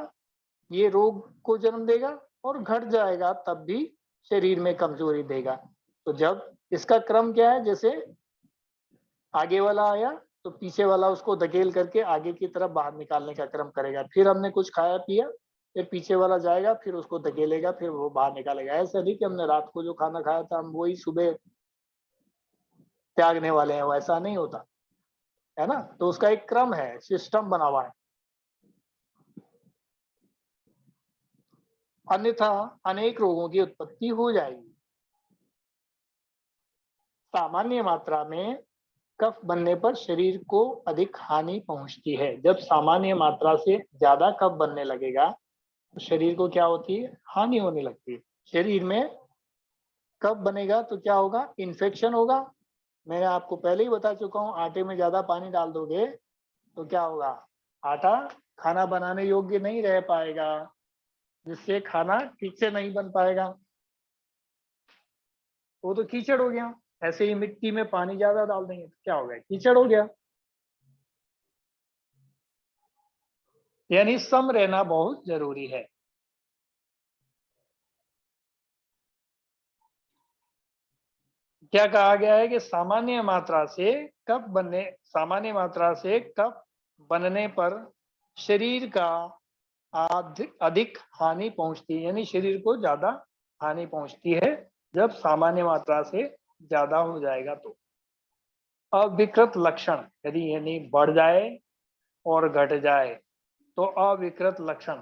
ये रोग को जन्म देगा, और घट जाएगा तब भी शरीर में कमजोरी देगा। तो जब इसका क्रम क्या है? जैसे आगे वाला आया तो पीछे वाला उसको धकेल करके आगे की तरफ बाहर निकालने का क्रम करेगा। फिर हमने कुछ खाया पिया, फिर पीछे वाला जाएगा, फिर उसको धकेलेगा, फिर वो बाहर निकालेगा। ऐसा नहीं कि हमने रात को जो खाना खाया था हम वही सुबह त्यागने वाले हैं, वैसा नहीं होता है ना। तो उसका एक क्रम है, सिस्टम बना हुआ है। अन्यथा अनेक रोगों की उत्पत्ति हो जाएगी। सामान्य मात्रा में कफ बनने पर शरीर को अधिक हानि पहुंचती है। जब सामान्य मात्रा से ज्यादा कफ बनने लगेगा तो शरीर को क्या होती है? हानि होने लगती है। शरीर में कफ बनेगा तो क्या होगा? इन्फेक्शन होगा। मैंने आपको पहले ही बता चुका हूँ, आटे में ज्यादा पानी डाल दोगे तो क्या होगा? आटा खाना बनाने योग्य नहीं रह पाएगा, जिससे खाना ठीक से नहीं बन पाएगा, वो तो कीचड़ हो गया। ऐसे ही मिट्टी में पानी ज्यादा डाल देंगे तो क्या हो गया? कीचड़ हो गया। यानी सम रहना बहुत जरूरी है। क्या कहा गया है कि सामान्य मात्रा से कफ बनने पर शरीर का अधिक हानि पहुंचती है, यानी शरीर को ज्यादा हानि पहुंचती है जब सामान्य मात्रा से ज्यादा हो जाएगा। तो अविकृत लक्षण यदि यानी बढ़ जाए और घट जाए तो अविकृत लक्षण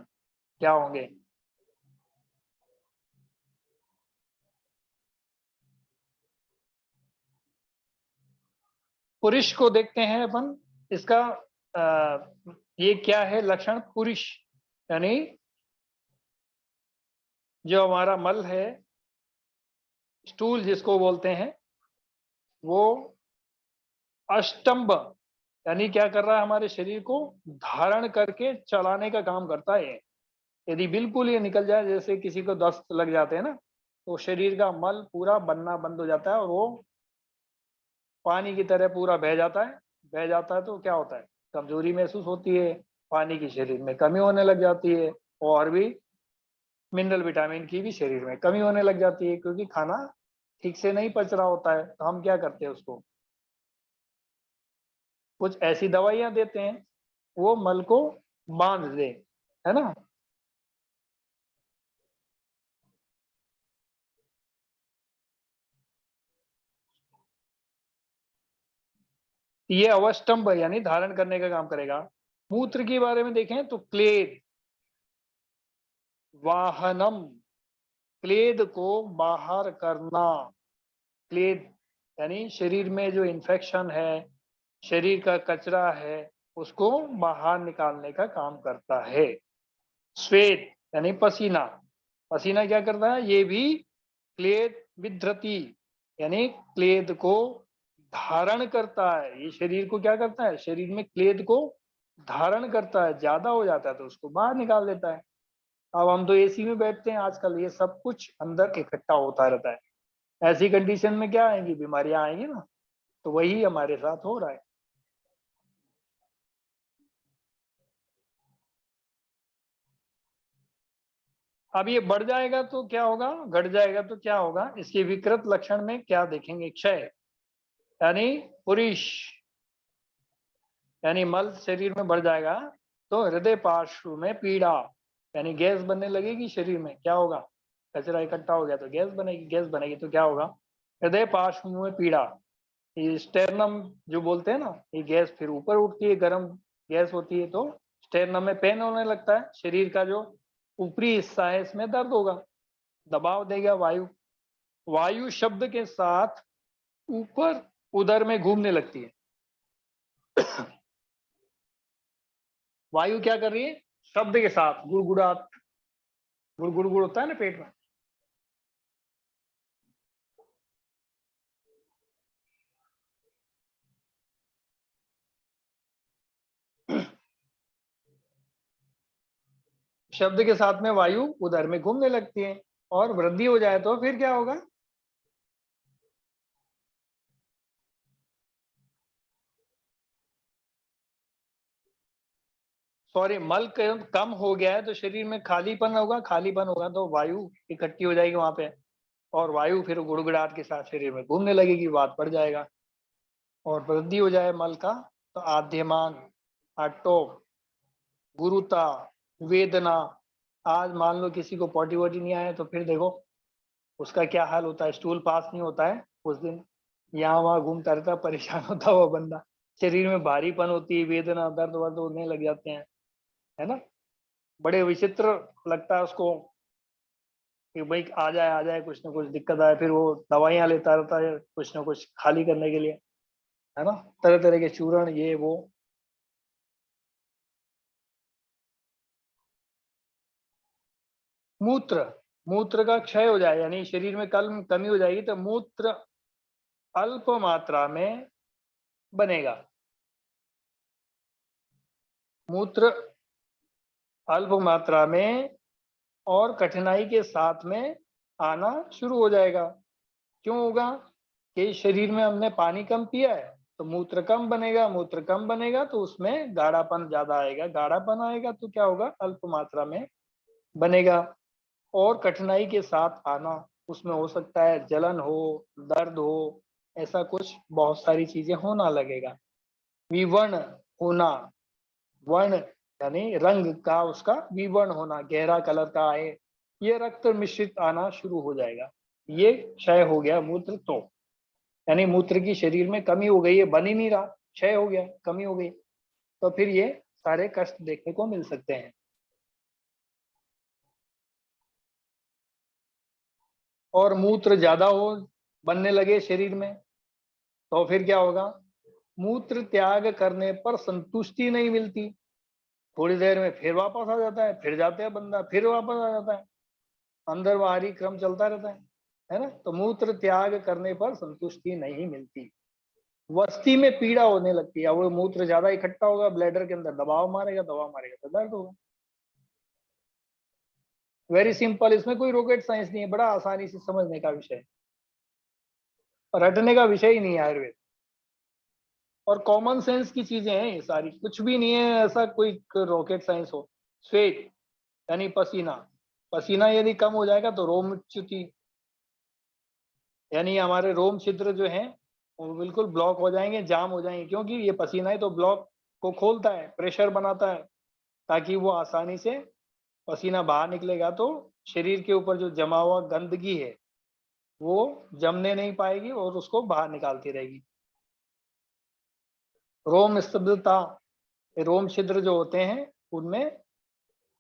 क्या होंगे? पुरुष को देखते हैं अपन। इसका ये क्या है लक्षण? पुरुष यानी जो हमारा मल है, स्टूल जिसको बोलते हैं, वो अष्टंब यानी क्या कर रहा है? हमारे शरीर को धारण करके चलाने का काम करता है। यदि बिल्कुल ये निकल जाए, जैसे किसी को दस्त लग जाते हैं ना, तो शरीर का मल पूरा बनना बंद हो जाता है और वो पानी की तरह पूरा बह जाता है। बह जाता है तो क्या होता है? कमजोरी महसूस होती है, पानी की शरीर में कमी होने लग जाती है, और भी मिनरल विटामिन की भी शरीर में कमी होने लग जाती है, क्योंकि खाना ठीक से नहीं पच रहा होता है। तो हम क्या करते हैं? उसको कुछ ऐसी दवाइयां देते हैं वो मल को बांध दे, है ना। ये अवस्टंभ यानी धारण करने का काम करेगा। मूत्र के बारे में देखें तो क्लेद वाहनम, क्लेद को बाहर करना। क्लेद यानी शरीर में जो इन्फेक्शन है, शरीर का कचरा है, उसको बाहर निकालने का काम करता है। श्वेत यानी पसीना, पसीना क्या करता है? ये भी क्लेद विधृति यानी क्लेद को धारण करता है, ये शरीर को क्या करता है, शरीर में क्लेद को धारण करता है, ज्यादा हो जाता है तो उसको बाहर निकाल देता है। अब हम तो एसी में बैठते हैं आजकल, ये सब कुछ अंदर इकट्ठा होता रहता है। ऐसी कंडीशन में क्या आएंगी, बीमारियां आएंगी ना। तो वही हमारे साथ हो रहा है। अब ये बढ़ जाएगा तो क्या होगा, घट जाएगा तो क्या होगा, इसके विकृत लक्षण में क्या देखेंगे, क्षय, यानी पुरुष, यानी मल शरीर में बढ़ जाएगा तो हृदय पार्श्व में पीड़ा, यानी गैस बनने लगेगी शरीर में। क्या होगा, कचरा इकट्ठा हो गया तो गैस बनेगी, गैस बनेगी तो क्या होगा, हृदय पार्श्व में पीड़ा। ये स्टेरनम जो बोलते हैं ना, ये गैस फिर ऊपर उठती है, गर्म गैस होती है तो स्टेरनम में पेन होने लगता है। शरीर का जो ऊपरी हिस्सा है इसमें दर्द होगा, दबाव देगा वायु, वायु शब्द के साथ ऊपर उदर में घूमने लगती है। वायु क्या कर रही है, शब्द के साथ गुड़गुड़ाहट, गुड़ होता है ना पेट में, शब्द के साथ में वायु उदर में घूमने लगती है। और वृद्धि हो जाए तो फिर क्या होगा, सॉरी, मल कम हो गया है तो शरीर में खालीपन होगा, खालीपन होगा तो वायु इकट्ठी हो जाएगी वहां पे, और वायु फिर गुड़गुड़ाहट के साथ शरीर में घूमने लगेगी, वात बढ़ जाएगा। और वृद्धि हो जाए मल का तो आद्यमान, आटोप, गुरुता, वेदना। आज मान लो किसी को पॉटी वोटी नहीं आया तो फिर देखो उसका क्या हाल होता है, स्टूल पास नहीं होता है उस दिन, यहाँ वहां घूमता रहता है, परेशान होता है वो बंदा, शरीर में भारीपन होती है, वेदना, दर्द वर्द होने लग जाते हैं, है ना। बड़े विचित्र लगता है उसको कि भाई आ जाए कुछ ना कुछ दिक्कत आए, फिर वो दवाइयां लेता रहता है कुछ ना कुछ खाली करने के लिए, है ना, तरह तरह के चूर्ण ये वो। मूत्र, मूत्र का क्षय हो जाए, यानी शरीर में कल कमी हो जाएगी तो मूत्र अल्प मात्रा में बनेगा, मूत्र अल्प मात्रा में और कठिनाई के साथ में आना शुरू हो जाएगा। क्यों होगा, कि शरीर में हमने पानी कम पिया है तो मूत्र कम बनेगा, मूत्र कम बनेगा तो उसमें गाढ़ापन ज्यादा आएगा, गाढ़ापन आएगा तो क्या होगा, अल्प मात्रा में बनेगा। और कठिनाई के साथ आना, उसमें हो सकता है जलन हो, दर्द हो, ऐसा कुछ बहुत सारी चीजें होना लगेगा। विवर्ण होना, वर्ण यानी रंग का उसका विवर्ण होना, गहरा कलर का आए, ये रक्त मिश्रित आना शुरू हो जाएगा। ये क्षय हो गया मूत्र, तो यानी मूत्र की शरीर में कमी हो गई है, बन ही नहीं रहा, क्षय हो गया, कमी हो गई, तो फिर ये सारे कष्ट देखने को मिल सकते हैं। और मूत्र ज्यादा हो, बनने लगे शरीर में तो फिर क्या होगा, मूत्र त्याग करने पर संतुष्टि नहीं मिलती, थोड़ी देर में फिर वापस आ जाता है, फिर जाते हैं बंदा, फिर वापस आ जाता है, अंदर बाहरी क्रम चलता रहता है ना। तो मूत्र त्याग करने पर संतुष्टि नहीं मिलती, वस्ती में पीड़ा होने लगती है, वो मूत्र ज्यादा इकट्ठा होगा ब्लैडर के अंदर, दबाव मारेगा, दबाव मारेगा तो दर्द होगा। वेरी सिंपल, इसमें कोई रॉकेट साइंस नहीं है, बड़ा आसानी से समझने का विषय, रटने का विषय ही नहीं है आयुर्वेद, और कॉमन सेंस की चीजें हैं ये सारी, कुछ भी नहीं है ऐसा कोई रॉकेट साइंस हो। स्वेट यानी पसीना, पसीना यदि कम हो जाएगा तो रोमच्युति, यानी हमारे रोम छिद्र जो हैं वो बिल्कुल ब्लॉक हो जाएंगे, जाम हो जाएंगे, क्योंकि ये पसीना ही तो ब्लॉक को खोलता है, प्रेशर बनाता है, ताकि वो आसानी से पसीना बाहर निकलेगा तो शरीर के ऊपर जो जमा हुआ गंदगी है वो जमने नहीं पाएगी और उसको बाहर निकालती रहेगी। रोम स्तब्धता, रोम छिद्र जो होते हैं उनमें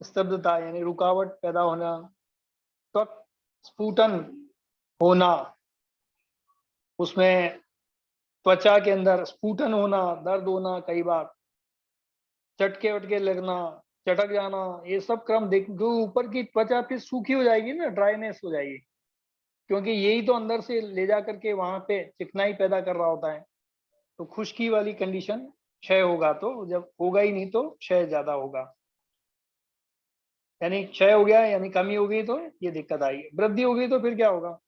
स्तब्धता यानी रुकावट पैदा होना, त्वक स्फुटन होना, उसमें त्वचा के अंदर स्फुटन होना, दर्द होना, कई बार चटके वटके लगना, चटक जाना, ये सब क्रम देख, जो ऊपर की त्वचा फिर सूखी हो जाएगी ना, ड्राइनेस हो जाएगी, क्योंकि यही तो अंदर से ले जा करके वहां पे चिकनाई पैदा कर रहा होता है। तो खुश्की वाली कंडीशन क्षय होगा, तो जब होगा ही नहीं तो क्षय ज्यादा होगा, यानी क्षय हो गया यानी कमी हो गई तो ये दिक्कत आएगी। वृद्धि हो गई तो फिर क्या होगा?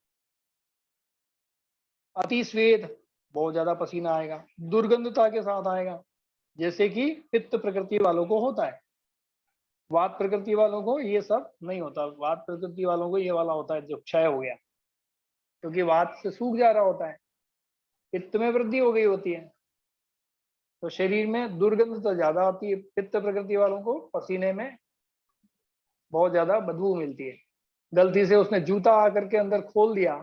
अति स्वेद, बहुत ज्यादा पसीना आएगा, दुर्गंधता के साथ आएगा, जैसे कि पित्त प्रकृति वालों को होता है। वात प्रकृति वालों को ये सब नहीं होता, वात प्रकृति वालों को ये वाला होता है जो क्षय हो गया, क्योंकि वात से सूख जा रहा होता है, पित्त में वृद्धि हो गई होती है, तो शरीर में दुर्गंध तो ज्यादा आती है। पित्त प्रकृति वालों को पसीने में बहुत ज्यादा बदबू मिलती है। गलती से उसने जूता आकर के अंदर खोल दिया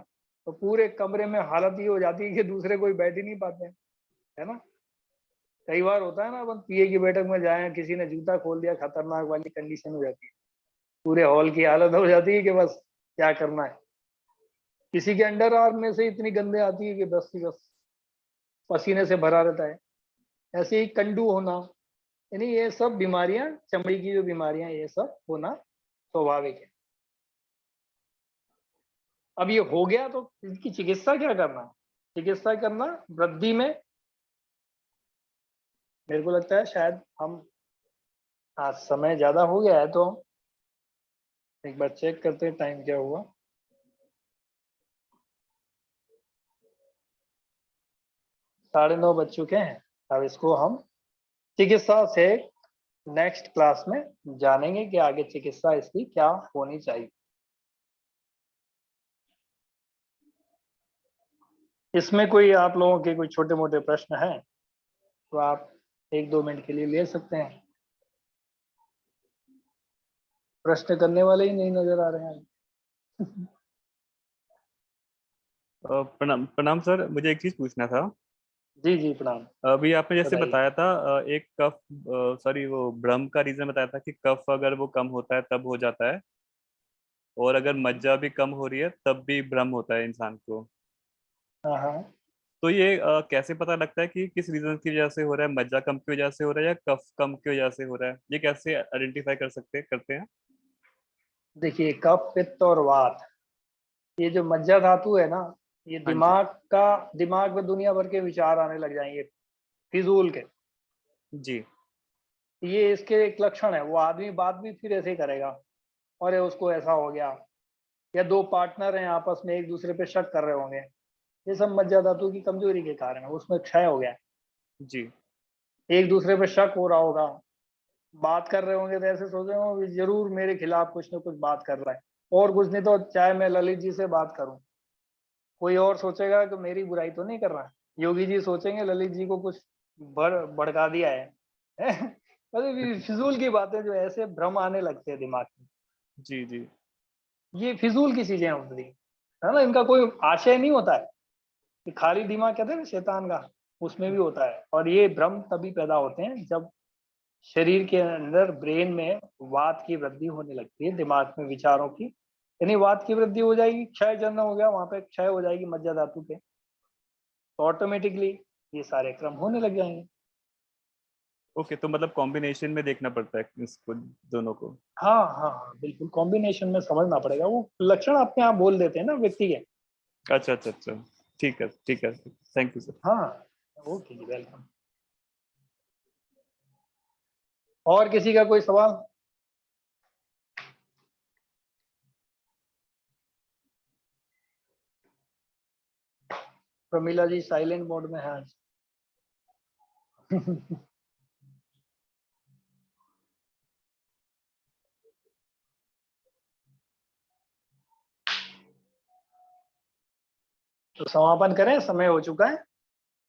तो पूरे कमरे में हालत ये हो जाती है कि दूसरे कोई बैठ ही नहीं पाते, है ना। कई बार होता है ना, अपन पीए की बैठक में जाए, किसी ने जूता खोल दिया, खतरनाक वाली कंडीशन हो जाती है, पूरे हॉल की हालत हो जाती है कि बस क्या करना है। किसी के अंडर आर्म में से इतनी गंदे आती है कि बस ही बस पसीने से भरा रहता है। ऐसे ही कंडू होना, यानी ये सब बीमारियां, चमड़ी की जो बीमारियां, ये सब होना स्वाभाविक है। अब ये हो गया तो इसकी चिकित्सा क्या करना है? चिकित्सा करना वृद्धि में, मेरे को लगता है शायद हम, आज समय ज्यादा हो गया है तो एक बार चेक करते हैं टाइम क्या हुआ। 9:30 बज चुके हैं। अब इसको हम चिकित्सा से नेक्स्ट क्लास में जानेंगे कि आगे चिकित्सा इसकी क्या होनी चाहिए। इसमें कोई आप लोगों के कोई छोटे मोटे प्रश्न हैं तो आप 1-2 मिनट के लिए ले सकते हैं। प्रश्न करने वाले ही नहीं नजर आ रहे हैं। प्रणाम प्रणाम सर, मुझे एक चीज पूछना था। जी जी, प्रणाम। अभी आपने जैसे बताइए। बताया था एक कफ, सॉरी वो भ्रम का रीजन बताया था कि कफ अगर वो कम होता है तब हो जाता है, और अगर मज्जा भी कम हो रही है तब भी भ्रम होता है इंसान को। हाँ हाँ। तो ये कैसे पता लगता है कि किस रीजन की वजह से हो रहा है? मज्जा कम की वजह से हो रहा है या कफ कम की वजह से हो रहा है? ये कैसे आइडेंटिफाई कर सकते करते हैं? देखिए, कफ, पित्त और वात, ये जो मज्जा धातु है ना, ये हाँ जी। दिमाग में दुनिया भर के विचार आने लग जाएंगे, फिजूल के। जी। ये इसके एक लक्षण है। वो आदमी बात भी फिर ऐसे ही करेगा, और उसको ऐसा हो गया, या दो पार्टनर हैं आपस में एक दूसरे पे शक कर रहे होंगे, ये सब मज्जा धातु की कमजोरी के कारण है, उसमें क्षय हो गया। जी। एक दूसरे पे शक हो रहा होगा, बात कर रहे होंगे तो ऐसे सोच रहे होंगे जरूर मेरे खिलाफ कुछ ना कुछ बात कर रहा है, और कुछ नहीं तो चाहे मैं ललित जी से बात करूं, कोई और सोचेगा कि मेरी बुराई तो नहीं कर रहा है। योगी जी सोचेंगे ललित जी को कुछ भड़का दिया है। मतलब ये फिजूल की बातें, जो ऐसे भ्रम आने लगते हैं दिमाग में, जी। जी। ये फिजूल की चीजें होती है ना, इनका कोई आशय नहीं होता है। कि खाली दिमाग कहते हैं ना शैतान का, उसमें भी होता है। और ये भ्रम तभी पैदा होते हैं जब शरीर के अंदर, ब्रेन में वात की वृद्धि होने लगती है, दिमाग में विचारों की, यानी वात की वृद्धि हो जाएगी, क्षय जन्म हो गया, वहां पे क्षय हो जाएगी मज्जा धातु के, तो ऑटोमेटिकली ये सारे क्रम होने लग जाएंगे। ओके, तो मतलब कॉम्बिनेशन में देखना पड़ता है इसको, दोनों को। हाँ हाँ हाँ, बिल्कुल कॉम्बिनेशन में समझना पड़ेगा, वो लक्षण अपने आप बोल देते हैं ना व्यक्ति के। अच्छा अच्छा अच्छा। ठीक है ठीक है, थैंक यू सर। हाँ, ओके जी, वेलकम। और किसी का कोई सवाल? प्रमीला जी साइलेंट मोड में है आज। तो समापन करें, समय हो चुका है।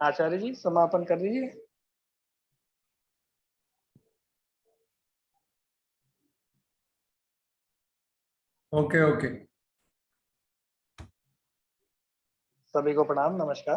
आचार्य जी समापन कर दीजिए। Okay okay. सभी को प्रणाम, नमस्कार।